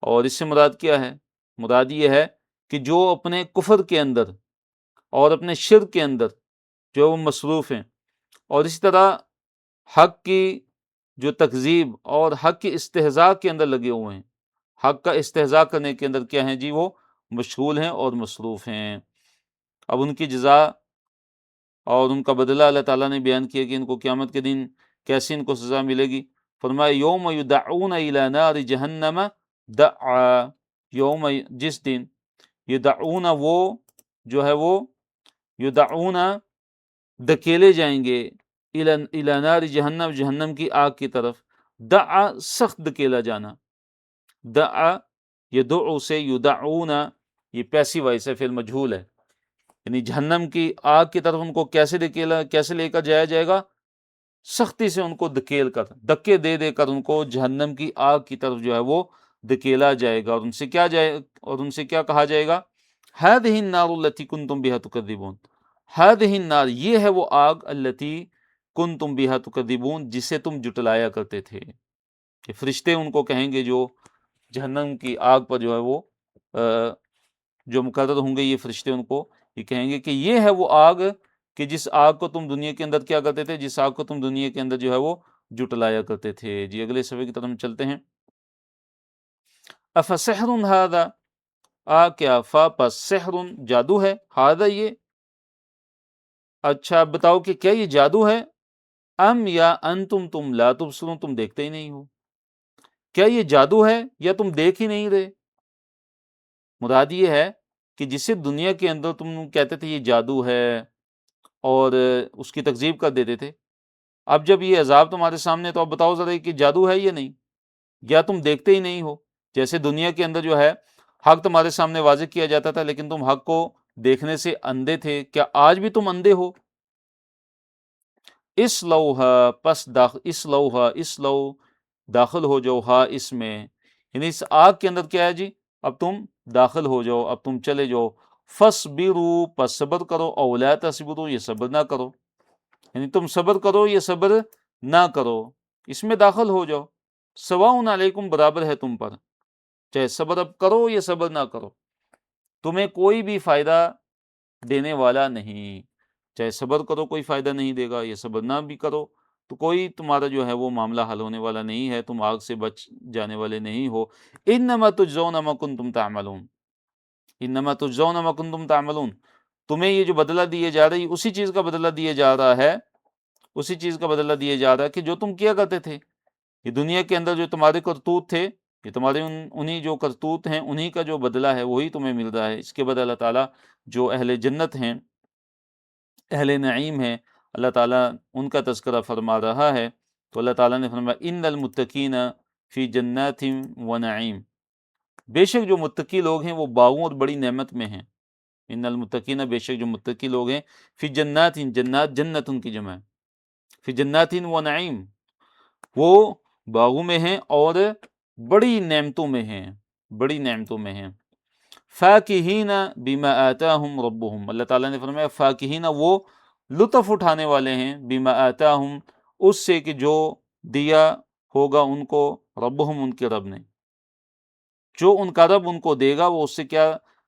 اور اس سے مراد کیا ہے؟ مراد یہ ہے کہ جو اپنے کفر کے اندر اور اپنے شرک کے اندر جو وہ مصروف ہیں، اور اسی طرح حق کی جو تکذیب اور حق کی استہزاء کے اندر لگے ہوئے ہیں، حق کا استہزاء کرنے کے اندر کیا ہیں جی؟ وہ مشغول ہیں اور مصروف ہیں. اب ان کی جزا اور ان کا بدلہ اللہ تعالیٰ نے بیان کیا کہ ان کو قیامت کے دن کیسی ان کو سزا ملے گی. فرمایا یوم یدعون الی نار جہنم دعا، یوم، جس دن یدعون وہ جو ہے وہ یدعون دھکیلے جائیں گے الی نار جہنم جہنم کی آگ کی طرف، دعا سخت دھکیلا جانا، دعا یدعو سے یدعون یہ پیسیو وائس ہے، فعل مجہول ہے، یعنی جہنم کی آگ کی طرف ان کو کیسے لے کر جایا جائے گا؟ سختی سے ان کو دھکیل کر، دھکے دے دے کر ان کو جہنم کی آگ کی طرف جو ہے وہ دھکیلا جائے گا، اور ان سے کیا کہا جائے گا؟ ہذہ النار التی کنتم بہا تکذبون، ہذہ النار یہ ہے وہ آگ، التی کنتم بہا تکذبون جسے تم جٹلایا کرتے تھے۔ کہ فرشتے ان کو کہیں گے جو جہنم کی آگ پر جو ہے وہ جو مقرر ہوں گے، یہ فرشتے ان کو یہ کہیں گے کہ یہ ہے وہ آگ کہ جس آگ کو تم دنیا کے اندر کیا کرتے تھے، جس آگ کو تم دنیا کے اندر جو ہے وہ جٹلایا کرتے تھے۔ جی اگلے صفحے کی طرف ہم چلتے ہیں۔ افسحر ھذا، کیا فا پس سحر جادو ہے، ھذا یہ، اچھا بتاؤ کہ کیا یہ جادو ہے، ام یا انتم تم لا تبصرون تم دیکھتے ہی نہیں ہو، کیا یہ جادو ہے یا تم دیکھ ہی نہیں رہے؟ مراد یہ ہے کہ جسے دنیا کے اندر تم کہتے تھے یہ جادو ہے اور اس کی تکذیب کر دیتے تھے، اب جب یہ عذاب تمہارے سامنے تو اب بتاؤ ذرا کہ جادو ہے یا نہیں، یا تم دیکھتے ہی نہیں ہو؟ جیسے دنیا کے اندر جو ہے حق تمہارے سامنے واضح کیا جاتا تھا لیکن تم حق کو دیکھنے سے اندھے تھے، کیا آج بھی تم اندھے ہو؟ اس لوہا پس اسلو داخل ہو جاؤ، ہا اس میں، یعنی اس آگ کے اندر کیا ہے جی، اب تم داخل ہو جاؤ، اب تم چلے جاؤ، فصبروا پس صبر کرو، او لا تصبروا یہ صبر نہ کرو، یعنی تم صبر کرو یا صبر نہ کرو، اس میں داخل ہو جاؤ، سواء علیکم برابر ہے تم پر، چاہے صبر اب کرو یا صبر نہ کرو، تمہیں کوئی بھی فائدہ دینے والا نہیں، چاہے صبر کرو کوئی فائدہ نہیں دے گا، یا صبر نہ بھی کرو تو کوئی تمہارا جو ہے وہ معاملہ حل ہونے والا نہیں ہے، تم آگ سے بچ جانے والے نہیں ہو۔ انما تجزون ما کنتم تعملون، انما تجزون ما کنتم تعملون، تمہیں یہ جو بدلہ دیے جا رہا ہے اسی چیز کا بدلہ دیا جا رہا ہے، اسی چیز کا بدلہ دیا جا رہا ہے کہ جو تم کیا کرتے تھے، یہ دنیا کے اندر جو تمہارے کرتوت تھے، یہ تمہارے انہی جو کرتوت ہیں انہی کا جو بدلہ ہے وہی تمہیں مل رہا ہے۔ اس کے بعد اللہ تعالیٰ جو اہل جنت ہیں، اہل نعیم ہیں، اللہ تعالیٰ ان کا تذکرہ فرما رہا ہے، تو اللہ تعالیٰ نے فرمایا ان المتقین فی جنات و نعیم، بے شک جو متقی لوگ ہیں وہ باغوں اور بڑی نعمت میں ہیں، ان المتقین بے شک جو متقی لوگ ہیں، فی جنات جنات جنت ان کی جمع ہے، فی جنات و نعیم وہ باغوں میں ہیں اور بڑی نعمتوں میں ہیں، بڑی نعمتوں میں ہیں، فاکہین بما آتاہم ربہم، اللہ تعالیٰ نے فرمایا فاکہین وہ لطف اٹھانے والے ہیں، بما آتاہم اس سے کہ جو دیا ہوگا ان کو، ربہم ان کے رب نے، جو ان کا رب ان کو دے گا وہ اس سے کیا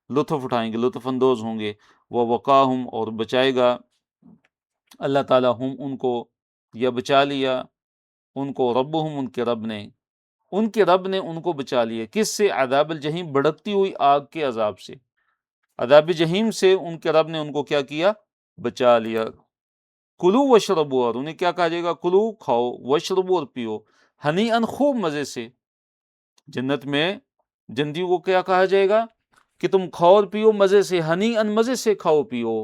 لطف اٹھائیں گے، لطف اندوز ہوں گے، وہ وقاہم اور بچائے گا اللہ تعالیٰ ہم ان کو، یا بچا لیا ان کو، ربہم ان کے رب نے، ان کے رب نے ان کو بچا لیا، کس سے؟ عذاب الجحیم بھڑکتی ہوئی آگ کے عذاب سے، عذاب جہیم سے ان کے رب نے ان کو کیا کیا؟ بچا لیا۔ کلو وشربو، اور انہیں کیا کہا جائے گا؟ کلو کھاؤ، وشربو اور پیو، ہنی ان خوب مزے سے، جنت میں جنتیوں کو کیا کہا جائے گا کہ تم کھاؤ اور پیو مزے سے، ہنی ان مزے سے کھاؤ پیو،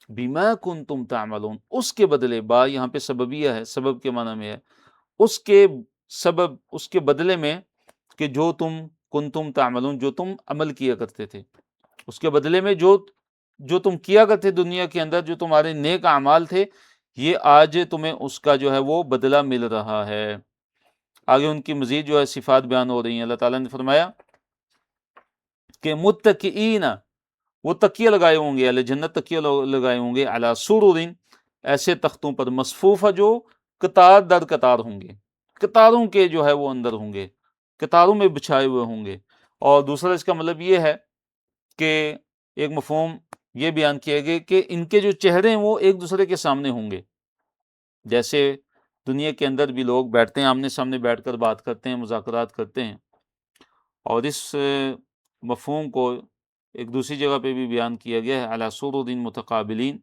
بما کنتم تعملون اس کے بدلے، با یہاں پہ سببیہ ہے، سبب کے معنی میں ہے، اس کے سبب، اس کے بدلے میں کہ جو تم کنتم تعملون جو تم عمل کیا کرتے تھے، اس کے بدلے میں جو تم کیا کرتے دنیا کے اندر، جو تمہارے نیک اعمال تھے، یہ آج تمہیں اس کا جو ہے وہ بدلہ مل رہا ہے۔ آگے ان کی مزید جو ہے صفات بیان ہو رہی ہیں، اللہ تعالیٰ نے فرمایا کہ متکئین وہ تکیے لگائے ہوں گے، اہل جنت تکیے لگائے ہوں گے، علی سرر ایسے تختوں پر، مصفوفہ جو قطار در قطار ہوں گے، قطاروں کے جو ہے وہ اندر ہوں گے، قطاروں میں بچھائے ہوئے ہوں گے۔ اور دوسرا اس کا مطلب یہ ہے کہ ایک مفہوم یہ بیان کیا گیا کہ ان کے جو چہرے ہیں وہ ایک دوسرے کے سامنے ہوں گے، جیسے دنیا کے اندر بھی لوگ بیٹھتے ہیں، آمنے سامنے بیٹھ کر بات کرتے ہیں، مذاکرات کرتے ہیں، اور اس مفہوم کو ایک دوسری جگہ پہ بھی بیان کیا گیا ہے، علی سرر متقابلین،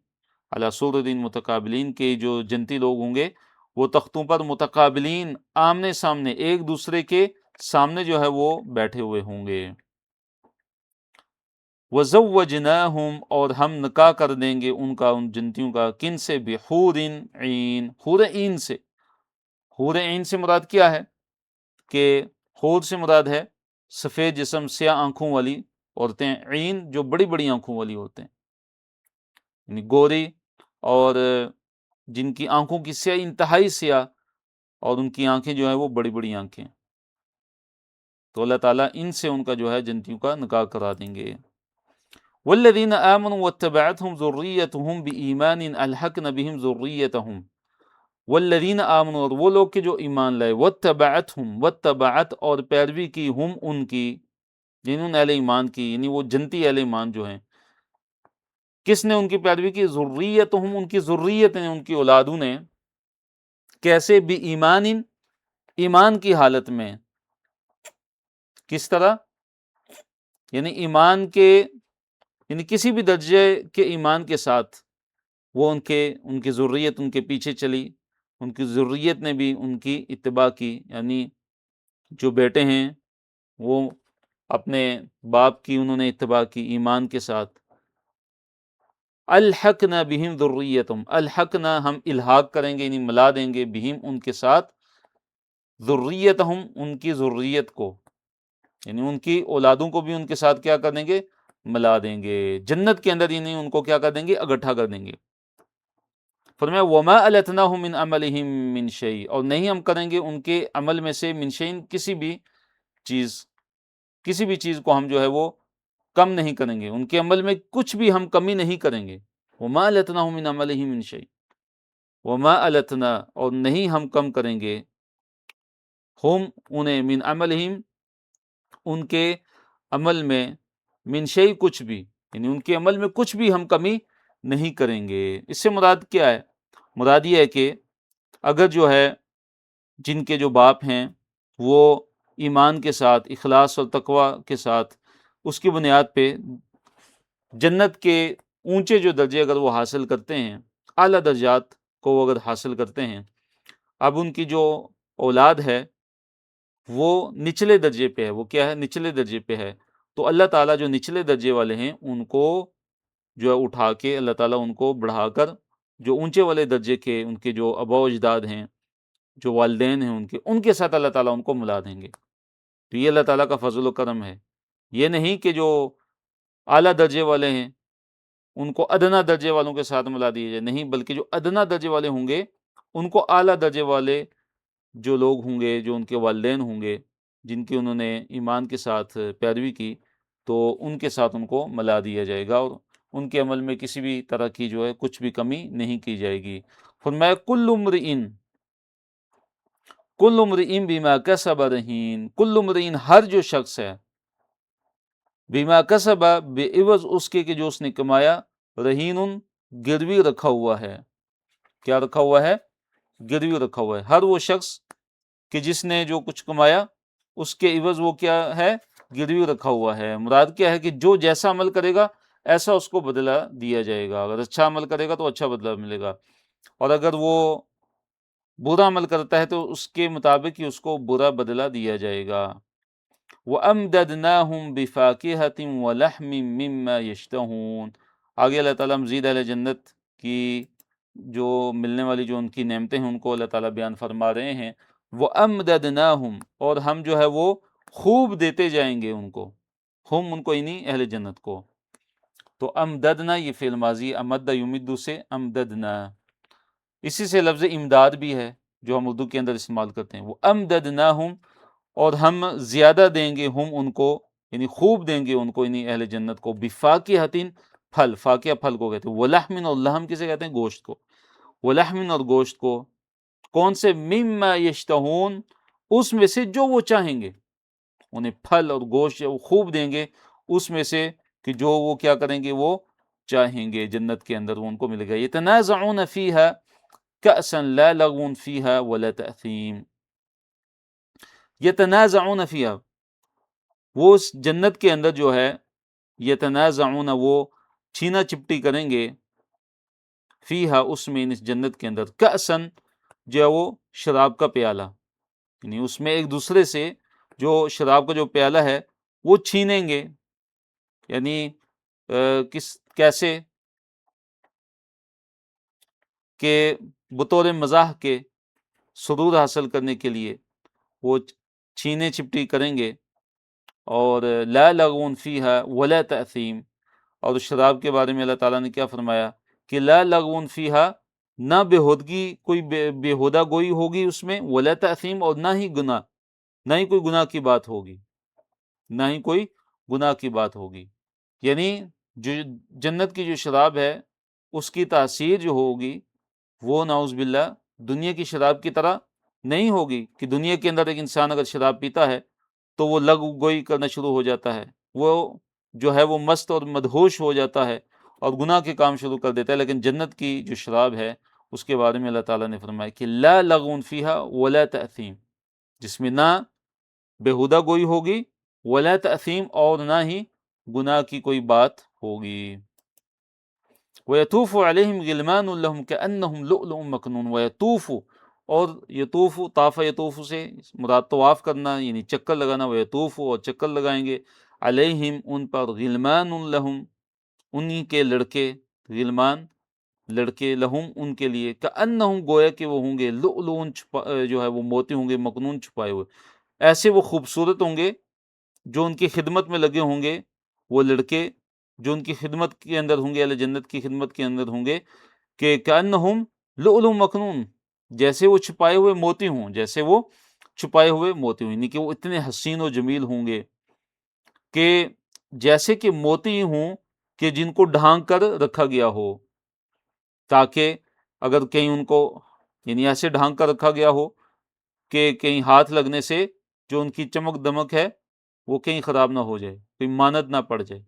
علی سرر متقابلین کے جو جنتی لوگ ہوں گے وہ تختوں پر متقابلین آمنے سامنے ایک دوسرے کے سامنے جو ہے وہ بیٹھے ہوئے ہوں گے۔ وَزَوَّجْنَاهُمْ اور ہم نکاح کر دیں گے ان کا، ان جنتیوں کا، کن سے؟ بِحُورٍ عین، حور عین سے۔ حور عین سے مراد کیا ہے کہ حور سے مراد ہے سفید جسم سیاہ آنکھوں والی عورتیں، عین جو بڑی بڑی آنکھوں والی ہوتے ہیں، یعنی گوری اور جن کی آنکھوں کی سیاہ انتہائی سیاہ، اور ان کی آنکھیں جو ہیں وہ بڑی بڑی آنکھیں، تو اللہ تعالیٰ ان سے ان کا جو ہے جنتیوں کا نکاح کرا دیں گے۔ والذین آمنوا واتبعتهم ذریتهم بإیمان الحقنا بهم ذریتهم، والذین آمنوا اور وہ لوگ کے جو ایمان لائے، واتبعتهم واتبعت اور پیروی کی، ہم ان کی، جنہوں نے اہل ایمان کی، یعنی وہ جنتی اہل ایمان جو ہیں، کس نے ان کی پیروی کی؟ ذریتهم ان کی ذریت نے، ان کی اولادوں نے، کیسے؟ بإیمان ایمان کی حالت میں، کس طرح؟ یعنی ایمان کے، یعنی کسی بھی درجے کے ایمان کے ساتھ وہ ان کی ذریت ان کے پیچھے چلی، ان کی ذریت نے بھی ان کی اتباع کی، یعنی جو بیٹے ہیں وہ اپنے باپ کی انہوں نے اتباع کی ایمان کے ساتھ۔ الحقنا بہم ذریتہم، الحقنا ہم الحاق کریں گے، یعنی ملا دیں گے، بہم ان کے ساتھ، ذریتہم ان کی ذریت کو، یعنی ان کی اولادوں کو بھی ان کے ساتھ کیا کر دیں گے؟ ملا دیں گے جنت کے اندر، یعنی ان کو کیا کر دیں گے؟ اکٹھا کر دیں گے۔ فرمایا وما التناہم من عملہم من شیء، اور نہیں ہم کریں گے ان کے عمل میں سے، من شیء کسی بھی چیز کو ہم جو ہے وہ کم نہیں کریں گے، ان کے عمل میں کچھ بھی ہم کمی نہیں کریں گے۔ وما التناہم من عملہم من شیء، وما التنا اور نہیں ہم کم کریں گے، ہم انہیں، من عملہم ان کے عمل میں، من شیء کچھ بھی، یعنی ان کے عمل میں کچھ بھی ہم کمی نہیں کریں گے۔ اس سے مراد کیا ہے؟ مراد یہ ہے کہ اگر جو ہے جن کے جو باپ ہیں وہ ایمان کے ساتھ، اخلاص اور تقوی کے ساتھ، اس کی بنیاد پہ جنت کے اونچے جو درجے اگر وہ حاصل کرتے ہیں، اعلیٰ درجات کو وہ اگر حاصل کرتے ہیں، اب ان کی جو اولاد ہے وہ نچلے درجے پہ ہے، وہ کیا ہے؟ نچلے درجے پہ ہے، تو اللہ تعالیٰ جو نچلے درجے والے ہیں ان کو جو ہے اٹھا کے، اللہ تعالیٰ ان کو بڑھا کر جو اونچے والے درجے کے ان کے جو آباء و اجداد ہیں، جو والدین ہیں ان کے ساتھ اللہ تعالیٰ ان کو ملا دیں گے۔ تو یہ اللہ تعالیٰ کا فضل و کرم ہے، یہ نہیں کہ جو اعلیٰ درجے والے ہیں ان کو ادنا درجے والوں کے ساتھ ملا دیے جائے، نہیں، بلکہ جو ادنا درجے والے ہوں گے ان کو اعلیٰ درجے والے جو لوگ ہوں گے، جو ان کے والدین ہوں گے، جن کی انہوں نے ایمان کے ساتھ پیروی کی، تو ان کے ساتھ ان کو ملا دیا جائے گا، اور ان کے عمل میں کسی بھی طرح کی جو ہے کچھ بھی کمی نہیں کی جائے گی۔ فرمایا کل امرئ بما کسب رہین، کل امرئ ہر جو شخص ہے، بما کسب بعوض اس کے کہ جو اس نے کمایا، رہین گروی رکھا ہوا ہے۔ کیا رکھا ہوا ہے؟ گروی رکھا ہوا ہے۔ ہر وہ شخص کہ جس نے جو کچھ کمایا اس کے عوض وہ کیا ہے؟ گروی رکھا ہوا ہے۔ مراد کیا ہے کہ جو جیسا عمل کرے گا ایسا اس کو بدلہ دیا جائے گا، اگر اچھا عمل کرے گا تو اچھا بدلہ ملے گا، اور اگر وہ برا عمل کرتا ہے تو اس کے مطابق ہی اس کو برا بدلہ دیا جائے گا۔ وَأَمْدَدْنَاهُمْ بِفَاكِهَةٍ وَلَحْمٍ مِّمَّا يَشْتَهُونَ، آگے اللہ تعالیٰ مزید اہل جنت کی جو ملنے والی جو ان کی نعمتیں ہیں ان کو اللہ تعالیٰ بیان فرما رہے ہیں۔ وَأَمْدَدْنَاهُمْ اور ہم جو ہے وہ خوب دیتے جائیں گے ان کو، ہم ان کو یعنی اہل جنت کو۔ تو امددنا یہ فعل ماضی، امد یمد سے امددنا، اسی سے لفظ امداد بھی ہے جو ہم اردو کے اندر استعمال کرتے ہیں۔ وہ امددناہم اور ہم زیادہ دیں گے، ہم ان کو یعنی خوب دیں گے ان کو، یعنی اہل جنت کو، بفاکہۃ پھل، فاکہہ پھل کو کہتے ہیں، ولحم اور لحم کسے کہتے ہیں؟ گوشت کو، ولحم اور گوشت کو، کون سے؟ مما یشتہون اس میں سے جو وہ چاہیں گے، انہیں پھل اور گوشت وہ خوب دیں گے اس میں سے کہ جو وہ کیا کریں گے، وہ چاہیں گے جنت کے اندر وہ ان کو ملے گا۔ یتنازعون فیہا کأسا لا لغو فیہا ولا تأثیم، یتنازعون فیہا وہ اس جنت کے اندر جو ہے، یتنازعون وہ چھینا چپٹی کریں گے، فیہا اس میں، اس جنت کے اندر، کأسا جو ہے وہ شراب کا پیالہ، یعنی اس میں ایک دوسرے سے جو شراب کا جو پیالہ ہے وہ چھینیں گے، یعنی کیسے کہ بطور مزاح کے سرور حاصل کرنے کے لیے وہ چھینے چپٹی کریں گے، اور لا لغون فیہا ولا تأثیم، اور شراب کے بارے میں اللہ تعالیٰ نے کیا فرمایا کہ لا لغون فیہا، نہ بےہودگی، کوئی بےہودہ گوئی ہوگی اس میں، ولا تأثیم، اور نہ ہی گناہ، نہ ہی کوئی گناہ کی بات ہوگی، نہ ہی کوئی گناہ کی بات ہوگی۔ یعنی جو جنت کی جو شراب ہے اس کی تاثیر جو ہوگی وہ نعوذ باللہ دنیا کی شراب کی طرح نہیں ہوگی کہ دنیا کے اندر ایک انسان اگر شراب پیتا ہے تو وہ لغو گوئی کرنا شروع ہو جاتا ہے، وہ جو ہے وہ مست اور مدہوش ہو جاتا ہے اور گناہ کے کام شروع کر دیتا ہے۔ لیکن جنت کی جو شراب ہے اس کے بارے میں اللہ تعالیٰ نے فرمایا کہ لا لغون فیہا ولا تأثیم، جس میں نہ بےہودہ گوئی ہوگی، ولا تأثیم، اور نہ ہی گناہ کی کوئی بات ہوگی۔ وَيَطُوفُ عَلَيْهِمْ غِلْمَانٌ لَهُمْ كَأَنَّهُمْ لُؤْلُؤٌ مَكْنُونٌ۔ وَيَطُوفُ، اور یطوف، طاف یطوف سے مراد طواف کرنا یعنی چکر لگانا، وَيَطُوفُ، اور چکر لگائیں گے، علیہم، ان پر، غلمان لہم، انہی کے لڑکے، غلمان لڑکے، لہم ان کے لیے، کأنہم، گویا کہ وہ ہوں گے، لؤلؤ، جو ہے وہ موتی ہوں گے، مکنون، چھپائے ہوئے، ایسے وہ خوبصورت ہوں گے جو ان کی خدمت میں لگے ہوں گے، وہ لڑکے جو ان کی خدمت کے اندر ہوں گے، اہل جنت کی خدمت کے اندر ہوں گے، کہ کأنہم لؤلؤ مکنون، جیسے وہ چھپائے ہوئے موتی ہوں، جیسے وہ چھپائے ہوئے موتی ہوں، یعنی کہ وہ اتنے حسین و جمیل ہوں گے کہ جیسے کہ موتی ہوں کہ جن کو ڈھانک کر رکھا گیا ہو، تاکہ اگر کہیں ان کو، یعنی ایسے ڈھانک کر رکھا گیا ہو کہ کہیں ہاتھ لگنے سے جو ان کی چمک دمک ہے وہ کہیں خراب نہ ہو جائے، کوئی مانت نہ پڑ جائے۔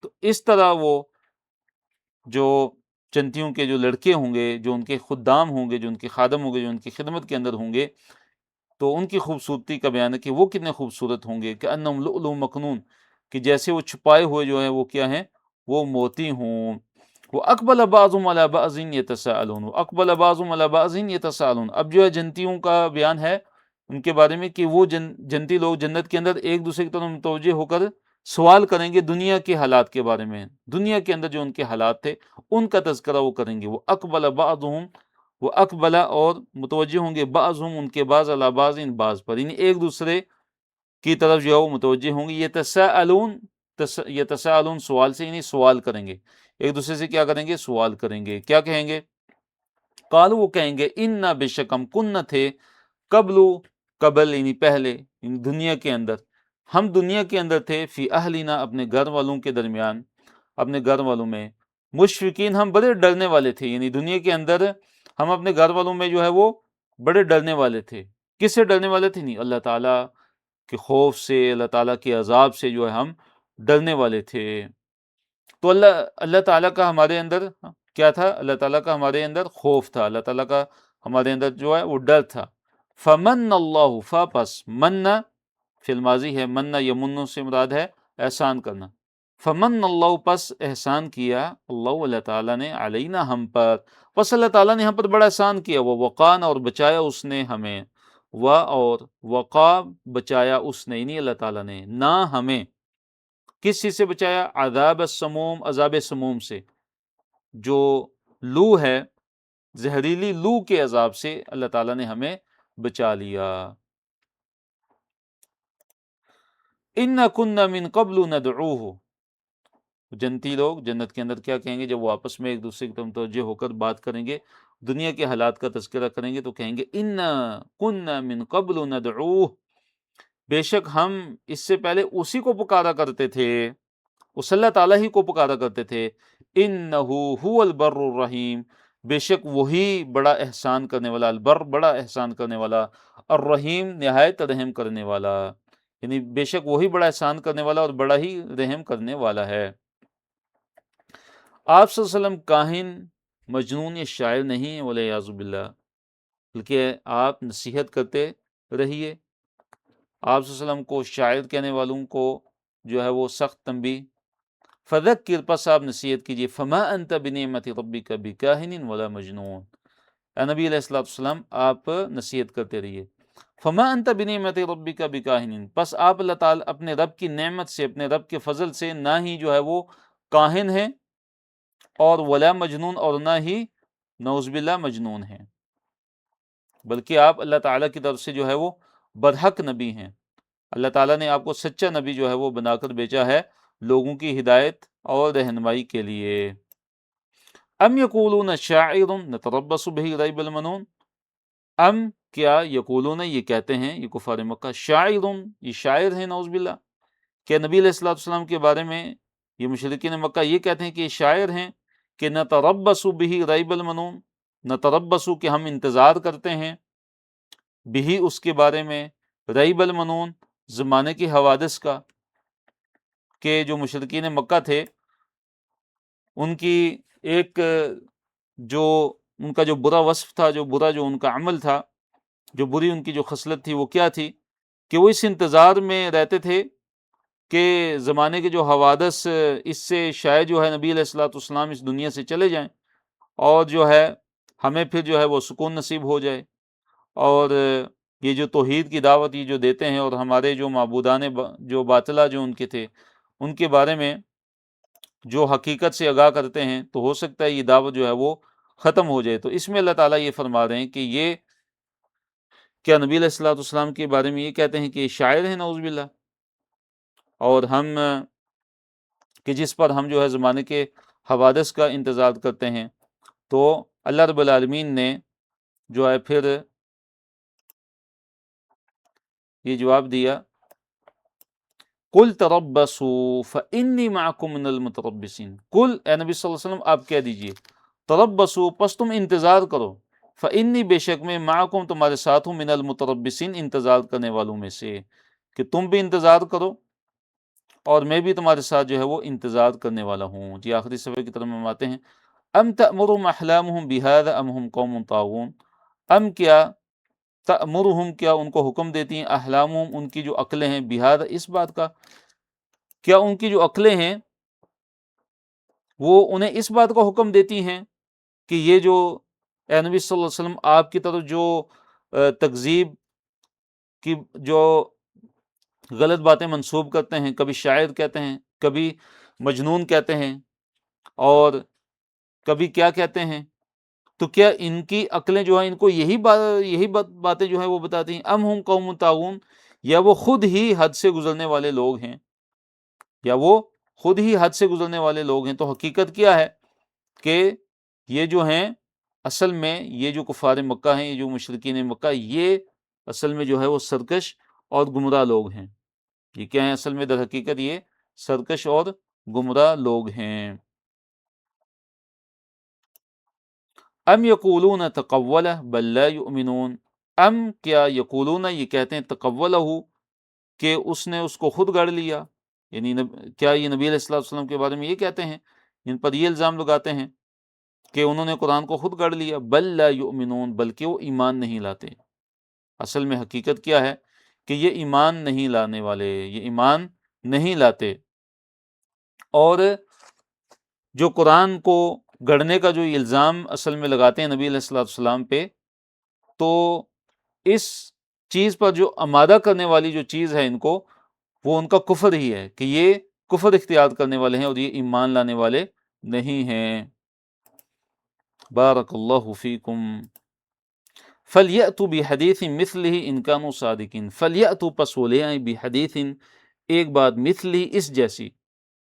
تو اس طرح وہ جو جنتیوں کے جو لڑکے ہوں گے، جو ان کے خدام ہوں گے، جو ان کے خادم ہوں گے، جو ان کی خدمت کے اندر ہوں گے، تو ان کی خوبصورتی کا بیان ہے کہ وہ کتنے خوبصورت ہوں گے، کہ انہم لؤلؤ مکنون، کہ جیسے وہ چھپائے ہوئے جو ہیں وہ کیا ہیں، وہ موتی ہوں۔ وَأَقْبَلَ بَعْضُهُمْ عَلَى بَعْضٍ يَتَسَاءَلُونَ، وَأَقْبَلَ بَعْضُهُمْ عَلَى بَعْضٍ يَتَسَاءَلُونَ۔ اب جو ہے جنتیوں کا بیان ہے ان کے بارے میں کہ وہ جنتی لوگ جنت کے اندر ایک دوسرے کی طرف متوجہ ہو کر سوال کریں گے دنیا کے حالات کے بارے میں، دنیا کے اندر جو ان کے حالات تھے ان کا تذکرہ وہ کریں گے۔ وہ اقبل بعضهم، وہ اقبل، اور متوجہ ہوں گے، بعضهم، ان کے بعض، علی بعض، ان بعض پر، یعنی ایک دوسرے کی طرف جو ہے وہ متوجہ ہوں گے۔ یتساءلون، یتساءلون سوال سے، یعنی سوال کریں گے ایک دوسرے سے، کیا کریں گے، سوال کریں گے، کیا کہیں گے، قالوا، وہ کہیں گے، انا، بے شک ہم، کنہ تھے، قبل، قبل یعنی پہلے، یعنی دنیا کے اندر، ہم دنیا کے اندر تھے، فی اہلنا، اپنے گھر والوں کے درمیان، اپنے گھر والوں میں، مشفقین، ہم بڑے ڈرنے والے تھے، یعنی دنیا کے اندر ہم اپنے گھر والوں میں جو ہے وہ بڑے ڈرنے والے تھے۔ کس سے ڈرنے والے تھے؟ نہیں، اللہ تعالیٰ کے خوف سے، اللہ تعالیٰ کے عذاب سے جو ہے ہم ڈرنے والے تھے۔ تو اللہ تعالیٰ کا ہمارے اندر کیا تھا؟ اللہ تعالیٰ کا ہمارے اندر خوف تھا، اللہ تعالیٰ کا ہمارے اندر جو ہے وہ ڈر تھا۔ فمن اللہ، پس، من فی الماضی ہے، من یمن سے مراد ہے احسان کرنا۔ فمن اللہ، پس احسان کیا، اللہ تعالیٰ نے، علینا، ہم پر، پس اللہ تعالیٰ نے ہم پر بڑا احسان کیا، وہ وقان، اور بچایا اس نے ہمیں، اور وقا، بچایا اس نے، یعنی اللہ تعالیٰ نے، نہ ہمیں کس چیز سے بچایا؟ عذاب السموم، عذاب سموم سے، جو لو ہے، زہریلی لو کے عذاب سے اللہ تعالیٰ نے ہمیں بچا لیا۔ اِنَّا كُنَّا مِن قَبْلُ نَدْعُوهُ، جنتی لوگ جنت کے اندر کیا کہیں گے جب وہ آپس میں ایک دوسرے کی طرف متوجہ ہو کر بات کریں گے، دنیا کے حالات کا تذکرہ کریں گے، تو کہیں گے اِنَّا كُنَّا مِن قَبْلُ نَدْعُوهُ، بے شک ہم اس سے پہلے اسی کو پکارا کرتے تھے، اس اللہ تعالیٰ ہی کو پکارا کرتے تھے۔ اِنَّهُ هُوَ الْبَرُّ الرَّحِيمُ، بے شک وہی بڑا احسان کرنے والا، البر، بڑا احسان کرنے والا، الرحیم، نہایت رحم کرنے والا، یعنی بے شک وہی بڑا احسان کرنے والا اور بڑا ہی رحم کرنے والا ہے۔ آپ صلی اللہ علیہ وسلم کاہن، مجنون یا شاعر نہیں ہیں، والعیاذ باللہ، بلکہ آپ نصیحت کرتے رہیے۔ آپ صلی اللہ علیہ وسلم کو شاعر کہنے والوں کو جو ہے وہ سخت تنبیہ، فذکر، پس آپ نصیحت کیجیے، فما انت بنعمت ربک بکاہن ولا مجنون، اے نبی علیہ السلام آپ نصیحت کرتے رہیے۔ فما انت بنعمت ربک بکاہن، پس آپ اللہ تعالیٰ اپنے رب کی نعمت سے، اپنے رب کے فضل سے نہ ہی جو ہے وہ کاہن ہیں، اور ولا مجنون، اور نہ ہی نعوذ باللہ مجنون ہیں، بلکہ آپ اللہ تعالیٰ کی طرف سے جو ہے وہ برحق نبی ہیں۔ اللہ تعالیٰ نے آپ کو سچا نبی جو ہے وہ بنا کر بھیجا ہے، لوگوں کی ہدایت اور رہنمائی کے لیے۔ ام یقولون شاعر نتربص بہ ریب المنون، ام کیا یقولون یہ کہتے ہیں یہ کفار مکہ، شاعر یہ شاعر ہیں نعوذ باللہ، کہ نبی علیہ الصلوۃ والسلام کے بارے میں یہ مشرکین مکہ یہ کہتے ہیں کہ یہ شاعر ہیں، کہ نتربص بہ ریب المنون، نتربص کہ ہم انتظار کرتے ہیں، بہ اس کے بارے میں، ریب المنون زمانے کے حوادث کا، کہ جو مشرکین مکہ تھے ان کی ایک جو ان کا جو برا وصف تھا، جو برا جو ان کا عمل تھا، جو بری ان کی جو خصلت تھی وہ کیا تھی، کہ وہ اس انتظار میں رہتے تھے کہ زمانے کے جو حوادث اس سے شاید جو ہے نبی علیہ الصلوۃ والسلام اس دنیا سے چلے جائیں، اور جو ہے ہمیں پھر جو ہے وہ سکون نصیب ہو جائے، اور یہ جو توحید کی دعوت یہ جو دیتے ہیں، اور ہمارے جو معبودان جو باطلہ جو ان کے تھے ان کے بارے میں جو حقیقت سے آگاہ کرتے ہیں، تو ہو سکتا ہے یہ دعوت جو ہے وہ ختم ہو جائے۔ تو اس میں اللہ تعالیٰ یہ فرما رہے ہیں کہ یہ کیا نبی علیہ الصلوۃ والسلام کے بارے میں یہ کہتے ہیں کہ یہ شاعر ہیں نعوذ باللہ، اور ہم کہ جس پر ہم جو ہے زمانے کے حوادث کا انتظار کرتے ہیں۔ تو اللہ رب العالمین نے جو ہے پھر یہ جواب دیا، قل تربصوا فانی معکم من المتربصین، قل اے نبی صلی اللہ علیہ وسلم آپ کہہ دیجئے، تربصوا پس تم انتظار کرو، فانی بے شک میں معکم تمہارے ساتھ ہوں، من المتربصین انتظار کرنے والوں میں سے، کہ تم بھی انتظار کرو اور میں بھی تمہارے ساتھ جو ہے وہ انتظار کرنے والا ہوں۔ جی آخری صفحے کی طرف ہم آتے ہیں، ام تأمرهم احلامهم بهذا ام هم قوم طاغون، ام کیا تأمرهم کیا ان کو حکم دیتی ہیں، احلامهم ان کی جو عقلیں ہیں، بهذا اس بات کا، کیا ان کی جو عقلیں ہیں وہ انہیں اس بات کا حکم دیتی ہیں کہ یہ جو اے نبی صلی اللہ علیہ وسلم آپ کی طرف جو تکذیب کی جو غلط باتیں منسوب کرتے ہیں، کبھی شاعر کہتے ہیں، کبھی مجنون کہتے ہیں، اور کبھی کیا کہتے ہیں، تو کیا ان کی عقلیں جو ہیں ان کو یہی باتیں جو ہیں وہ بتاتی ہیں، ام ہم قوم طاغون، یا وہ خود ہی حد سے گزرنے والے لوگ ہیں، یا وہ خود ہی حد سے گزرنے والے لوگ ہیں۔ تو حقیقت کیا ہے کہ یہ جو ہیں اصل میں یہ جو کفار مکہ ہیں، یہ جو مشرکین مکہ، یہ اصل میں جو ہے وہ سرکش اور گمراہ لوگ ہیں۔ یہ کیا ہیں اصل میں؟ در حقیقت یہ سرکش اور گمراہ لوگ ہیں۔ ام یقولون تقولہ بل لا یؤمنون، ام کیا یقولون یہ کہتے ہیں، تقولہ کہ اس نے اس کو خود گڑھ لیا، یعنی کیا یہ نبی علیہ الصلوۃ والسلام کے بارے میں یہ کہتے ہیں، ان پر یہ الزام لگاتے ہیں کہ انہوں نے قرآن کو خود گڑھ لیا، بل لا یؤمنون بلکہ وہ ایمان نہیں لاتے۔ اصل میں حقیقت کیا ہے کہ یہ ایمان نہیں لانے والے، یہ ایمان نہیں لاتے، اور جو قرآن کو گڑھنے کا جو الزام اصل میں لگاتے ہیں نبی علیہ الصلوۃ والسلام پہ، تو اس چیز پر جو آمادہ کرنے والی جو چیز ہے ان کو، وہ ان کا کفر ہی ہے، کہ یہ کفر اختیار کرنے والے ہیں اور یہ ایمان لانے والے نہیں ہیں۔ بارک اللہ فیکم۔ فَلْيَأْتُوا بِحَدِيثٍ مِثْلِهِ إِنْ كَانُوا صَادِقِينَ، فَلْيَأْتُوا پس وہ لے آئیں بِحَدِيثٍ ایک بات، مثلی اس جیسی،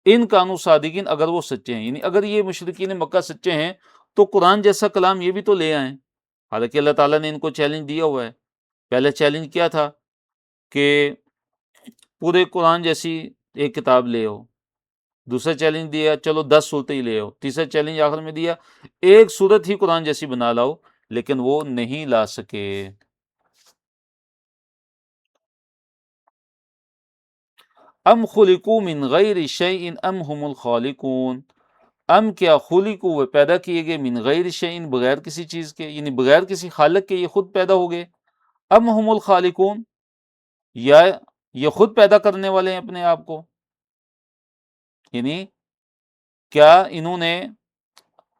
ان کانوا صادقین اگر وہ سچے ہیں، یعنی اگر یہ مشرکین مکہ سچے ہیں تو قرآن جیسا کلام یہ بھی تو لے آئیں۔ حالانکہ اللہ تعالیٰ نے ان کو چیلنج دیا ہوا ہے۔ پہلے چیلنج کیا تھا کہ پورے قرآن جیسی ایک کتاب لے آؤ، دوسرا چیلنج دیا چلو 10 صورتیں ہی لے آؤ، تیسرا چیلنج آخر میں دیا ایک صورت ہی قرآن جیسی بنا لاؤ، لیکن وہ نہیں لا سکے۔ ام خلقوا من غیر شیء ام هم الخالقون، ام کیا خلقوا وہ پیدا کیے گئے، من غیر شیء بغیر کسی چیز کے، یعنی بغیر کسی خالق کے یہ خود پیدا ہو گئے، ام هم الخالقون یا یہ خود پیدا کرنے والے ہیں اپنے آپ کو، یعنی کیا انہوں نے،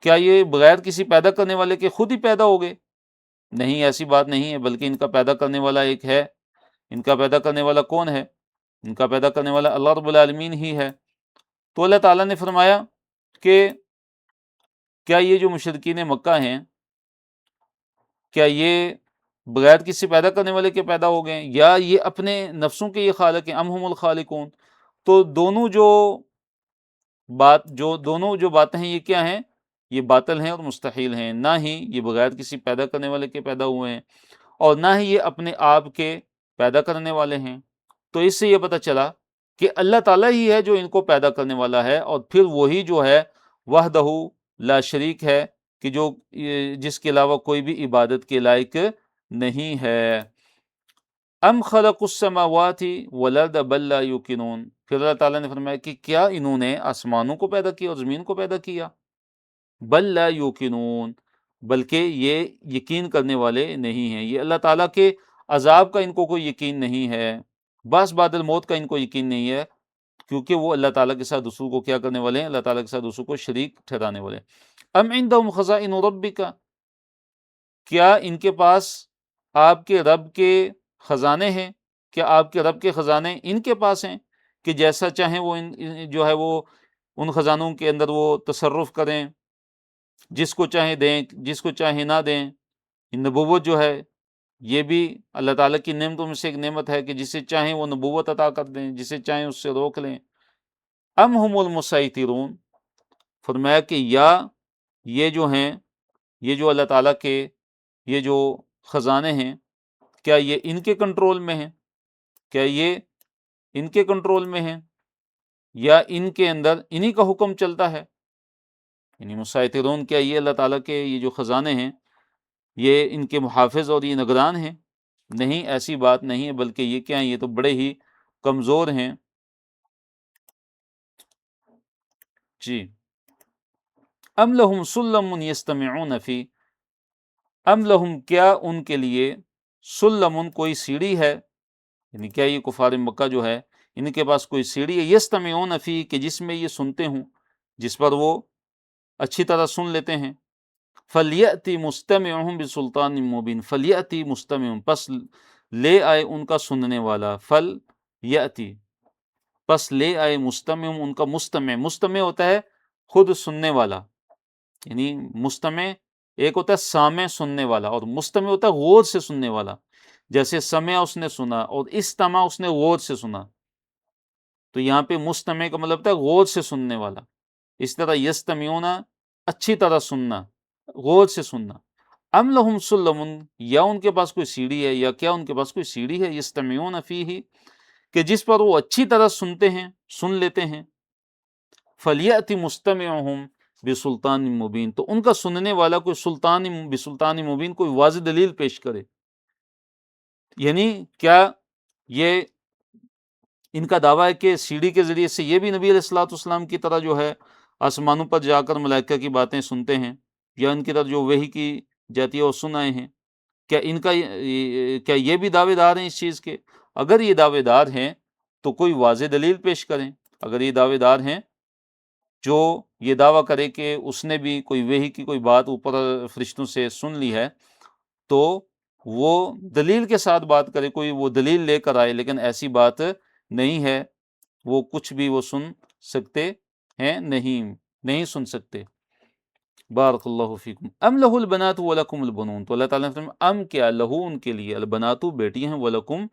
کیا یہ بغیر کسی پیدا کرنے والے کے خود ہی پیدا ہو گئے؟ نہیں، ایسی بات نہیں ہے، بلکہ ان کا پیدا کرنے والا ایک ہے۔ ان کا پیدا کرنے والا کون ہے؟ ان کا پیدا کرنے والا اللہ رب العالمین ہی ہے۔ تو اللہ تعالیٰ نے فرمایا کہ کیا یہ جو مشرکین مکہ ہیں، کیا یہ بغیر کسی پیدا کرنے والے کے پیدا ہو گئے، یا یہ اپنے نفسوں کے یہ خالق ہیں، ام ہم الخالقون؟ تو دونوں جو باتیں ہیں یہ کیا ہیں؟ یہ باطل ہیں اور مستحیل ہیں۔ نہ ہی یہ بغیر کسی پیدا کرنے والے کے پیدا ہوئے ہیں، اور نہ ہی یہ اپنے آپ کے پیدا کرنے والے ہیں۔ تو اس سے یہ پتہ چلا کہ اللہ تعالیٰ ہی ہے جو ان کو پیدا کرنے والا ہے، اور پھر وہی جو ہے وحدہ لا شریک ہے، کہ جس کے علاوہ کوئی بھی عبادت کے لائق نہیں ہے۔ ام خلق السماوات والارض بل لا یوقنون، پھر اللہ تعالیٰ نے فرمایا کہ کیا انہوں نے آسمانوں کو پیدا کیا اور زمین کو پیدا کیا؟ بل لا یوقنون، بلکہ یہ یقین کرنے والے نہیں ہیں۔ یہ اللہ تعالیٰ کے عذاب کا ان کو کوئی یقین نہیں ہے، بس بعد الموت کا ان کو یقین نہیں ہے، کیونکہ وہ اللہ تعالیٰ کے ساتھ دوسروں کو کیا کرنے والے ہیں؟ اللہ تعالیٰ کے ساتھ دوسروں کو شریک ٹھہرانے والے ہیں۔ ام عندهم خزائن ربک، کیا ان کے پاس آپ کے رب کے خزانے ہیں؟ کیا آپ کے رب کے خزانے ان کے پاس ہیں کہ جیسا چاہیں وہ جو ہے وہ ان خزانوں کے اندر وہ تصرف کریں، جس کو چاہیں دیں، جس کو چاہیں نہ دیں؟ نبوت جو ہے یہ بھی اللہ تعالیٰ کی نعمتوں میں سے ایک نعمت ہے کہ جسے چاہیں وہ نبوت عطا کر دیں، جسے چاہیں اس سے روک لیں۔ ام ہم المسیطرون، فرمایا کہ یا یہ جو ہیں، یہ جو اللہ تعالیٰ کے یہ جو خزانے ہیں، کیا یہ ان کے کنٹرول میں ہیں؟ کیا یہ ان کے کنٹرول میں ہیں، یا ان کے اندر انہی کا حکم چلتا ہے؟ یعنی مسیطرون، کیا یہ اللہ تعالیٰ کے یہ جو خزانے ہیں یہ ان کے محافظ اور یہ نگران ہیں؟ نہیں، ایسی بات نہیں ہے، بلکہ یہ کیا ہیں؟ یہ تو بڑے ہی کمزور ہیں۔ جی، ام لہم سلم یستمعون فی، ام لہم، کیا ان کے لیے سلم کوئی سیڑھی ہے، یعنی کیا یہ کفار مکہ جو ہے ان کے پاس کوئی سیڑھی ہے، یستمعون فی، کہ جس میں یہ سنتے ہوں، جس پر وہ اچھی طرح سن لیتے ہیں۔ فَلْيَأْتِ مُسْتَمِعُهُمْ بِسُلْطَانٍ مُبِينٍ، فَلْيَأْتِ مُسْتَمِعُهُمْ، پس لے آئے ان کا سننے والا، فَلْيَأْتِ، پس لے آئے مستمع، ان کا مستمع، مستمع ہوتا ہے خود سننے والا، یعنی مستمع ایک ہوتا ہے سامع سننے والا، اور مستمع ہوتا ہے غور سے سننے والا۔ جیسے سمع اس نے سنا، اور استمع اس نے غور سے سنا، تو یہاں پہ مستمع کا مطلب ہوتا ہے غور سے سننے والا۔ اس طرح یستمعون، اچھی طرح سننا، غور سے سننا۔ ام لہم سلم، یا ان کے پاس کوئی سیڑھی ہے، یا کیا ان کے پاس کوئی سیڑھی ہے، یستمعون فیہ، کہ جس پر وہ اچھی طرح سنتے ہیں، سن لیتے ہیں۔ فَلْيَأْتِ مُسْتَمِعُهُمْ بِسُلْطَانٍ مُبِينٍ، تو ان کا سننے والا کوئی بسلطان مبین، کوئی واضح دلیل پیش کرے۔ یعنی کیا یہ ان کا دعویٰ ہے کہ سیڑھی کے ذریعے سے یہ بھی نبی علیہ الصلوۃ والسلام کی طرح جو ہے آسمانوں پر جا کر ملائکہ کی باتیں سنتے ہیں، یا ان کی طرف جو وحی کی جاتی ہے وہ سن آئے ہیں؟ کیا یہ بھی دعوے دار ہیں اس چیز کے؟ اگر یہ دعوے دار ہیں تو کوئی واضح دلیل پیش کریں۔ اگر یہ دعوے دار ہیں جو یہ دعویٰ کرے کہ اس نے بھی کوئی وحی کی کوئی بات اوپر فرشتوں سے سن لی ہے، تو وہ دلیل کے ساتھ بات کرے، کوئی وہ دلیل لے کر آئے، لیکن ایسی بات نہیں ہے، وہ کچھ بھی وہ سن سکتے ہیں نہیں سن سکتے۔ بارک اللہ فیکم۔ ام لہ البنات ولکم البنون، تو اللہ تعالیٰ نے فرمایا ام، کیا، لہو ان کے لیے، البنات بیٹیاں ہیں، ولکم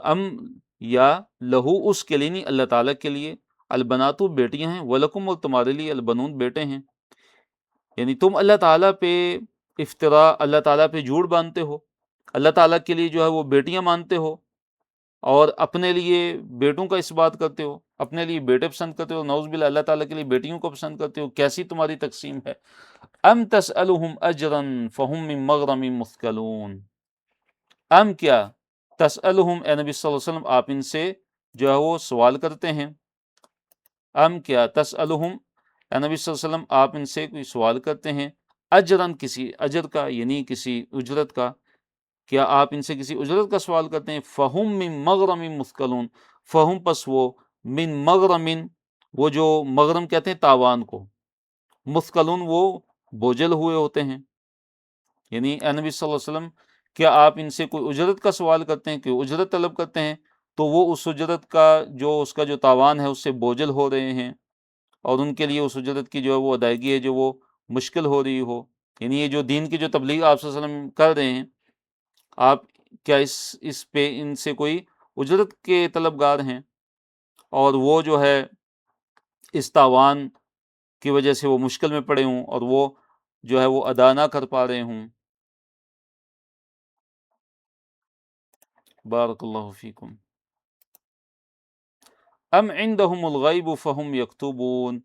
ام، یا لہو اس کے لیے نہیں، اللہ تعالیٰ کے لیے، البنات بیٹیاں ہیں، ولکم اور تمہارے لیے، البنون بیٹے ہیں۔ یعنی تم اللہ تعالیٰ پہ افطراء، اللہ تعالیٰ پہ جھوٹ باندھتے ہو، اللہ تعالیٰ کے لیے جو ہے وہ بیٹیاں مانتے ہو، اور اپنے لیے بیٹوں کا اس بات کرتے ہو، اپنے لیے بیٹے پسند کرتے ہو، نعوذ باللہ اللہ تعالیٰ کے لیے بیٹیوں کو پسند کرتے ہو۔ کیسی تمہاری تقسیم ہے؟ ام تسألہم اجرا فہم من مغرم مثقلون، ام، کیا، تسألہم، اے نبی صلی اللہ علیہ وسلم آپ ان سے جو ہے وہ سوال کرتے ہیں، ام، کیا، تسألہم، اے نبی صلی اللہ علیہ وسلم آپ ان سے کوئی سوال کرتے ہیں، اجرن، کسی اجر کا، یعنی کسی اجرت کا، کیا آپ ان سے کسی اجرت کا سوال کرتے ہیں؟ فہم من مغرم مثقلون، فہم، پس وہ، من مغرم، وہ جو مغرم کہتے ہیں تاوان کو، مثقلون، وہ بوجھل ہوئے ہوتے ہیں۔ یعنی اے نبی صلی اللہ علیہ وسلم کیا آپ ان سے کوئی اجرت کا سوال کرتے ہیں، کوئی اجرت طلب کرتے ہیں، تو وہ اس اجرت کا جو اس کا جو تاوان ہے اس سے بوجھل ہو رہے ہیں، اور ان کے لیے اس اجرت کی جو ہے وہ ادائیگی ہے جو وہ مشکل ہو رہی ہو. یعنی یہ جو دین کی جو تبلیغ آپ صلی اللہ علیہ وسلم کر رہے ہیں، آپ کیا اس پہ ان سے کوئی اجرت کے طلبگار ہیں، اور وہ جو ہے اس تاوان کی وجہ سے وہ مشکل میں پڑے ہوں اور وہ جو ہے وہ ادا نہ کر پا رہے ہوں. بارک اللہ فیکم. ام عندهم الغیب فہم یکتبون،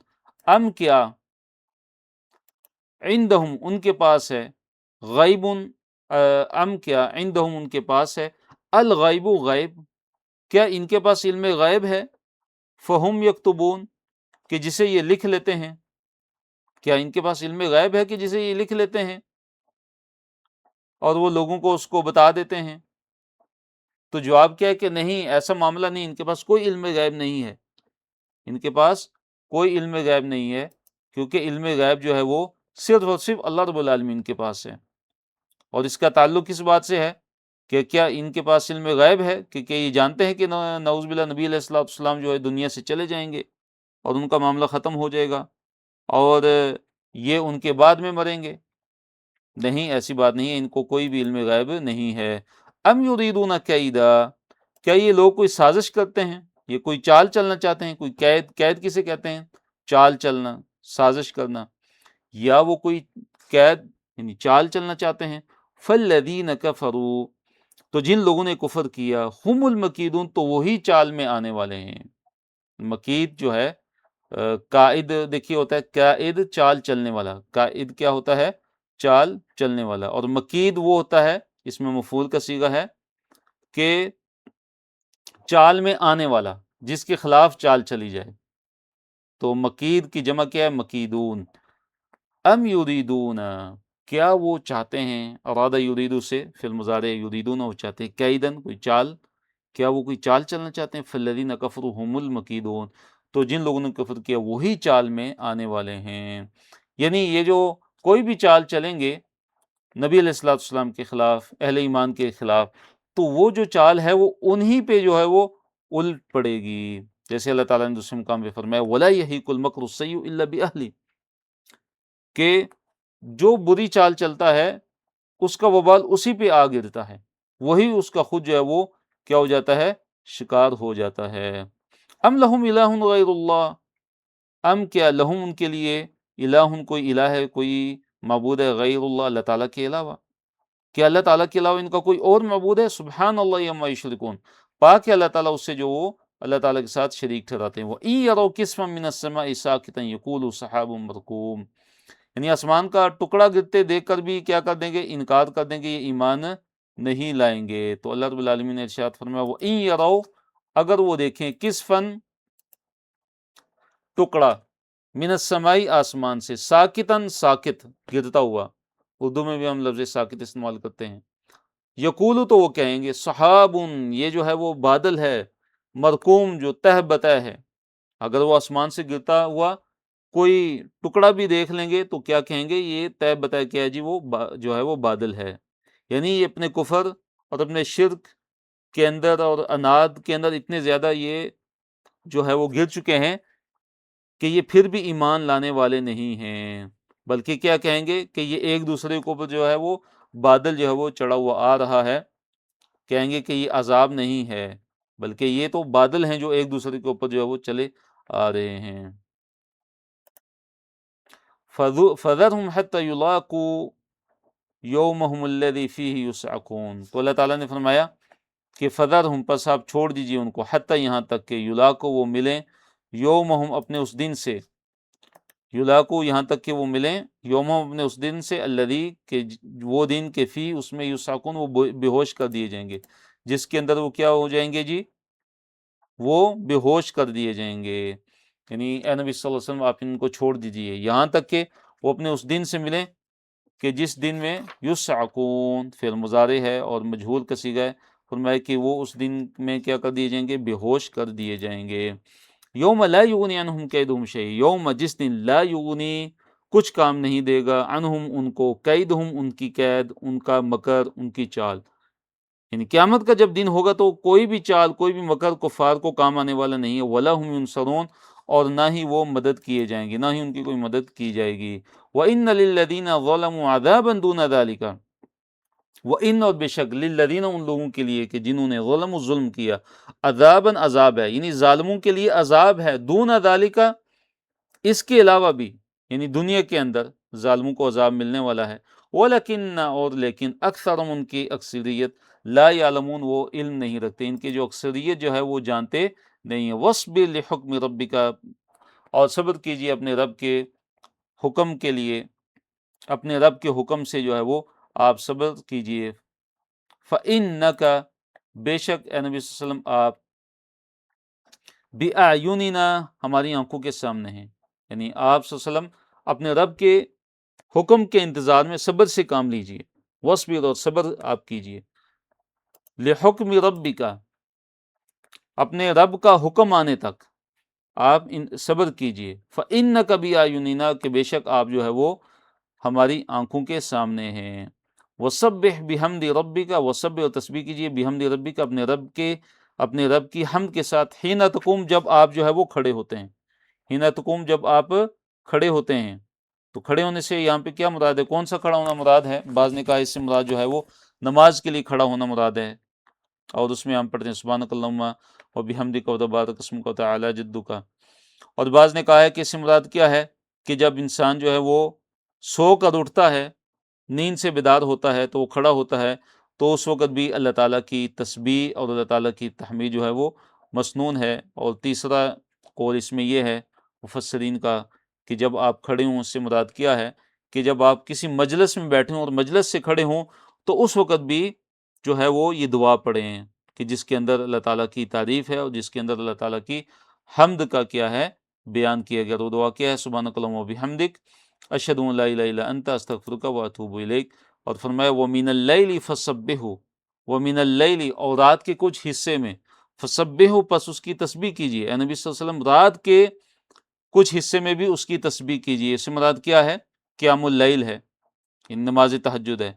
ام کیا عندهم ان کے پاس ہے، غیب ام کیا عندهم ان کے پاس ہے، الغیب غیب، کیا ان کے پاس علم غیب ہے، فہم یکتبون کہ جسے یہ لکھ لیتے ہیں، کیا ان کے پاس علم غیب ہے کہ جسے یہ لکھ لیتے ہیں اور وہ لوگوں کو اس کو بتا دیتے ہیں؟ تو جواب کیا ہے کہ نہیں، ایسا معاملہ نہیں، ان کے پاس کوئی علم غیب نہیں ہے، ان کے پاس کوئی علم غیب نہیں ہے، کیونکہ علم غیب جو ہے وہ صرف اور صرف اللہ رب العالمین کے پاس ہے. اور اس کا تعلق کس بات سے ہے کہ کیا ان کے پاس علم غیب ہے کہ یہ جانتے ہیں کہ نعوذ باللہ نبی علیہ الصلوۃ والسلام جو ہے دنیا سے چلے جائیں گے اور ان کا معاملہ ختم ہو جائے گا اور یہ ان کے بعد میں مریں گے؟ نہیں، ایسی بات نہیں ہے، ان کو کوئی بھی علم غیب نہیں ہے. ام یریدون کیدا، کیا یہ لوگ کوئی سازش کرتے ہیں، یہ کوئی چال چلنا چاہتے ہیں؟ کوئی قید کسے کہتے ہیں؟ چال چلنا، سازش کرنا، یا وہ کوئی قید یعنی چال چلنا چاہتے ہیں. فالذین کفروا، تو جن لوگوں نے کفر کیا، ہم المکیدون، تو وہی چال میں آنے والے ہیں. مکید جو ہے قائد دیکھیے ہوتا ہے، قائد چال چلنے والا، قائد کیا ہوتا ہے؟ چال چلنے والا. اور مکید وہ ہوتا ہے، اس میں مفعول کا صیغہ ہے کہ چال میں آنے والا، جس کے خلاف چال چلی جائے. تو مکید کی جمع کیا ہے؟ مکیدون. ام یریدون، کیا وہ چاہتے ہیں، ارادہ یریدو سے فی المضارع یریدون، وہ چاہتے ہیں کیدن، کوئی چال، کیا وہ کوئی چال چلنا چاہتے ہیں؟ فالذین کفروا هم المکیدون، تو جن لوگوں نے کفر کیا وہی چال میں آنے والے ہیں. یعنی یہ جو کوئی بھی چال چلیں گے نبی علیہ الصلوۃ والسلام کے خلاف، اہل ایمان کے خلاف، تو وہ جو چال ہے وہ انہی پہ جو ہے وہ الٹ پڑے گی. جیسے اللہ تعالیٰ نے دوسرے مقام پہ فرمایا وَلَا يَحِيقُ الْمَكْرُ السَّيِّئُ إِلَّا بِأَهْلِهِ، کہ جو بری چال چلتا ہے اس کا وبال اسی پہ آ گرتا ہے، وہی اس کا خود جو ہے وہ کیا ہو جاتا ہے؟ شکار ہو جاتا ہے. ام لہم الہ غیر اللہ، ام کیا لہم ان کے لیے الہ کوئی الہ ہے، کوئی معبود ہے، غیر اللہ اللہ تعالیٰ کے علاوہ، کیا اللہ تعالیٰ کے علاوہ ان کا کوئی اور معبود ہے؟ سبحان اللہ عما یشرکون، پاک ہے اللہ تعالیٰ اس سے جو وہ اللہ تعالیٰ کے ساتھ شریک ٹھہراتے ہیں. وَإِن يَرَوْا كِسْفًا مِّنَ السَّمَاءِ سَاقِطًا يَقُولُوا سَحَابٌ مَّرْكُومٌ، یعنی آسمان کا ٹکڑا گرتے دیکھ کر بھی کیا کر دیں گے؟ انکار کر دیں گے، یہ ایمان نہیں لائیں گے. تو اللہ رب العالمین نے ارشاد فرمایا وَإِن يَرَوْا، اگر وہ دیکھیں، کسفن ٹکڑا، من السماء آسمان سے، ساکتن ساکت گرتا ہوا، اردو میں بھی ہم لفظ ساکت استعمال کرتے ہیں. یقولو، تو وہ کہیں گے، صحابن، یہ جو ہے وہ بادل ہے، مرکوم، جو تہ بتہ ہے. اگر وہ آسمان سے گرتا ہوا کوئی ٹکڑا بھی دیکھ لیں گے تو کیا کہیں گے؟ یہ طے بتا کیا ہے جی، وہ جو ہے وہ بادل ہے. یعنی یہ اپنے کفر اور اپنے شرک کے اندر اور اناد کے اندر اتنے زیادہ یہ جو ہے وہ گر چکے ہیں کہ یہ پھر بھی ایمان لانے والے نہیں ہیں، بلکہ کیا کہیں گے کہ یہ ایک دوسرے کو جو ہے وہ بادل جو ہے وہ چڑھا ہوا آ رہا ہے، کہیں گے کہ یہ عذاب نہیں ہے، بلکہ یہ تو بادل ہیں جو ایک دوسرے کے اوپر جو ہے وہ چلے آ رہے ہیں. فَذَرْهُمْ حَتَّى يُلَاقُوا يَوْمَهُمُ الَّذِي فِيهِ يُصْعَقُونَ، تو اللہ تعالیٰ نے فرمایا کہ فَذَرْهُمْ، پس آپ چھوڑ دیجئے ان کو، حتیٰ یہاں تک کہ یلاقو، وہ ملیں، یومہم، اپنے اس دن سے، یلاقو، یہاں تک کہ وہ ملیں، یومہم، اپنے اس دن سے، الذی، کہ وہ دن کے فی، اس میں یصعقون، وہ بے ہوش کر دیے جائیں گے، جس کے اندر وہ کیا ہو جائیں گے جی؟ وہ بے ہوش کر دیے جائیں گے. یعنی اے نبی صلی اللہ علیہ وسلم، آپ ان کو چھوڑ دیجئے یہاں تک کہ وہ اپنے اس دن سے ملیں کہ جس دن میں یصعقون فعل مضارع ہے اور مجہول کا صیغہ ہے، فرمایا کہ وہ اس دن میں کیا کر دیے جائیں گے؟ بے ہوش کر دیے جائیں گے. یوم لا یغنی عنہم کیدہم شیء، یوم، جس دن، لا یغنی، کچھ کام نہیں دے گا، عنہم، ان کو، کیدہم، ان کی قید، ان کا مکر، ان کی چال. یعنی قیامت کا جب دن ہوگا تو کوئی بھی چال، کوئی بھی مکر کفار کو کام آنے والا نہیں ہے. ولا ہم ینصرون، اور نہ ہی وہ مدد کیے جائیں گے، نہ ہی ان کی کوئی مدد کی جائے گی۔ وَإِنَّ لِلَّذِينَ ظَلَمُوا عَذَابًا دُونَ ذَلِكَ، وَإِنَّ اور بے شک لِلَّذِينَ ان لوگوں کے لیے کہ جنہوں نے ظلم و ظلم کیا، عذابًا عذاب ہے، یعنی ظالموں کے لیے عذاب ہے، دون ذالک اس کے علاوہ بھی، یعنی دنیا کے اندر ظالموں کو عذاب ملنے والا ہے۔ وَلَكِنَّ اور لیکن اکثرهم ان کی اکثریت لا یعلمون وہ علم نہیں رکھتے، ان کی جو اکثریت جو ہے وہ جانتے نہیں ہے۔ وَاصْبِرْ لِحُکْمِ رَبِّکَ اور صبر کیجیے اپنے رب کے حکم کے لیے، اپنے رب کے حکم سے جو ہے وہ آپ صبر کیجیے۔ فَإِنَّكَ بے شک اے نبی صلی اللہ علیہ وسلم آپ بِأَعْيُنِنَا ہماری آنکھوں کے سامنے ہیں، یعنی آپ صلی اللہ علیہ وسلم اپنے رب کے حکم کے انتظار میں صبر سے کام لیجیے۔ وَاصْبِرْ اور صبر آپ کیجیے، لِحُکْمِ رَبِّکَ اپنے رب کا حکم آنے تک آپ صبر کیجیے۔ فَإِنَّكَ بِأَعْيُنِنَا کہ بے شک آپ جو ہے وہ ہماری آنکھوں کے سامنے ہیں۔ وَسَبِّحْ بِحَمْدِ رَبِّكَ وَسَبِّحْ اور تسبیح کیجیے بِحَمْدِ رَبِّكَ اپنے رب کی حمد کے ساتھ، حین تقوم جب آپ جو ہے وہ کھڑے ہوتے ہیں، حین تقوم جب آپ کھڑے ہوتے ہیں۔ تو کھڑے ہونے سے یہاں پہ کیا مراد ہے؟ کون سا کھڑا ہونا مراد ہے؟ بعض نے کہا اس سے مراد جو ہے وہ نماز کے لیے کھڑا ہونا مراد ہے، اور اس میں ہم پڑھتے ہیں سبحانک اللہم وبحمدک وتبارک اسمک وتعالی جدک۔ اور بعض نے کہا ہے کہ اس سے مراد کیا ہے کہ جب انسان جو ہے وہ سو کر اٹھتا ہے، نیند سے بیدار ہوتا ہے، تو وہ کھڑا ہوتا ہے، تو اس وقت بھی اللہ تعالیٰ کی تسبیح اور اللہ تعالیٰ کی تحمید جو ہے وہ مسنون ہے۔ اور تیسرا قول اس میں یہ ہے مفسرین کا کہ جب آپ کھڑے ہوں، اس سے مراد کیا ہے کہ جب آپ کسی مجلس میں بیٹھے ہوں اور مجلس سے کھڑے ہوں تو اس وقت بھی جو ہے وہ یہ دعا پڑھیں کہ جس کے اندر اللہ تعالیٰ کی تعریف ہے اور جس کے اندر اللہ تعالیٰ کی حمد کا کیا ہے بیان کیا گیا۔ تو دعا کیا ہے؟ سبحانک اللہم وبحمدک اشہد ان لا الہ الا انت استغفرک واتوب الیک۔ اور فرمایا وَمِنَ اللَّيْلِ فَسَبِّحْهُ، وَمِنَ اللَّيْلِ اور رات کے کچھ حصے میں، فَسَبِّحْهُ پس اس کی تسبیح کیجیے۔ اے نبی صلی اللہ علیہ وسلم رات کے کچھ حصے میں بھی اس کی تسبیح کیجیے۔ اس سے مراد کیا ہے؟ قیام اللیل ہے، نماز تہجد ہے۔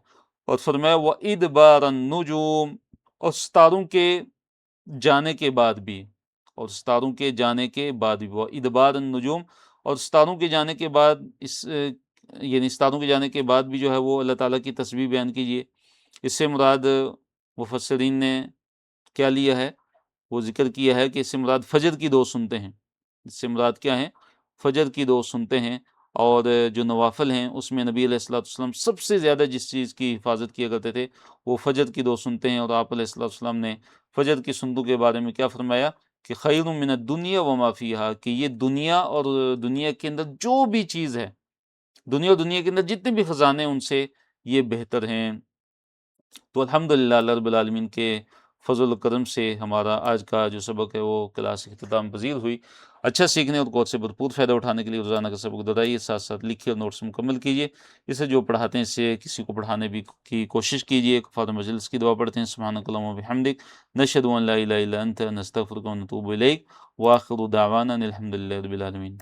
اور فرمایا وَإِدْبَارَ النُّجُومِ اور ستاروں کے جانے کے بعد بھی، اور ستاروں کے جانے کے بعد بھی، وَإِدْبَارَ النُّجُومِ اور ستاروں کے جانے کے بعد، یعنی ستاروں کے جانے کے بعد بھی جو ہے وہ اللہ تعالیٰ کی تسبیح بیان کیجیے۔ اس سے مراد مفسرین نے کیا لیا ہے؟ وہ ذکر کیا ہے کہ اس سے مراد فجر کی دو سنتے ہیں۔ اس سے مراد کیا ہیں؟ فجر کی دو سنتے ہیں، اور جو نوافل ہیں اس میں نبی علیہ الصلوۃ والسلام سب سے زیادہ جس چیز کی حفاظت کیا کرتے تھے وہ فجر کی دو سنتے ہیں۔ اور آپ علیہ الصلوۃ والسلام نے فجر کی سنتوں کے بارے میں کیا فرمایا کہ خیر من الدنیا وما فیہا، کہ یہ دنیا اور دنیا کے اندر جو بھی چیز ہے، دنیا اور دنیا کے اندر جتنے بھی خزانے ہیں ان سے یہ بہتر ہیں۔ تو الحمدللہ اللہ رب العالمین کے فضل و کرم سے ہمارا آج کا جو سبق ہے وہ کلاس اختتام پذیر ہوئی۔ اچھا سیکھنے اور کورس سے بھرپور فائدہ اٹھانے کے لیے روزانہ کا سبق دہرائیے، ساتھ ساتھ لکھیے اور نوٹس مکمل کیجیے۔ اسے جو پڑھاتے ہیں اس سے کسی کو پڑھانے بھی کی کوشش کیجیے۔ کفار مجلس کی دعا پڑھتے ہیں سبحانک اللہم وبحمدک نشہد ان لا الہ الا انت نستغفرک ونتوب الیک، وآخر دعوانا ان الحمد للہ رب العالمین۔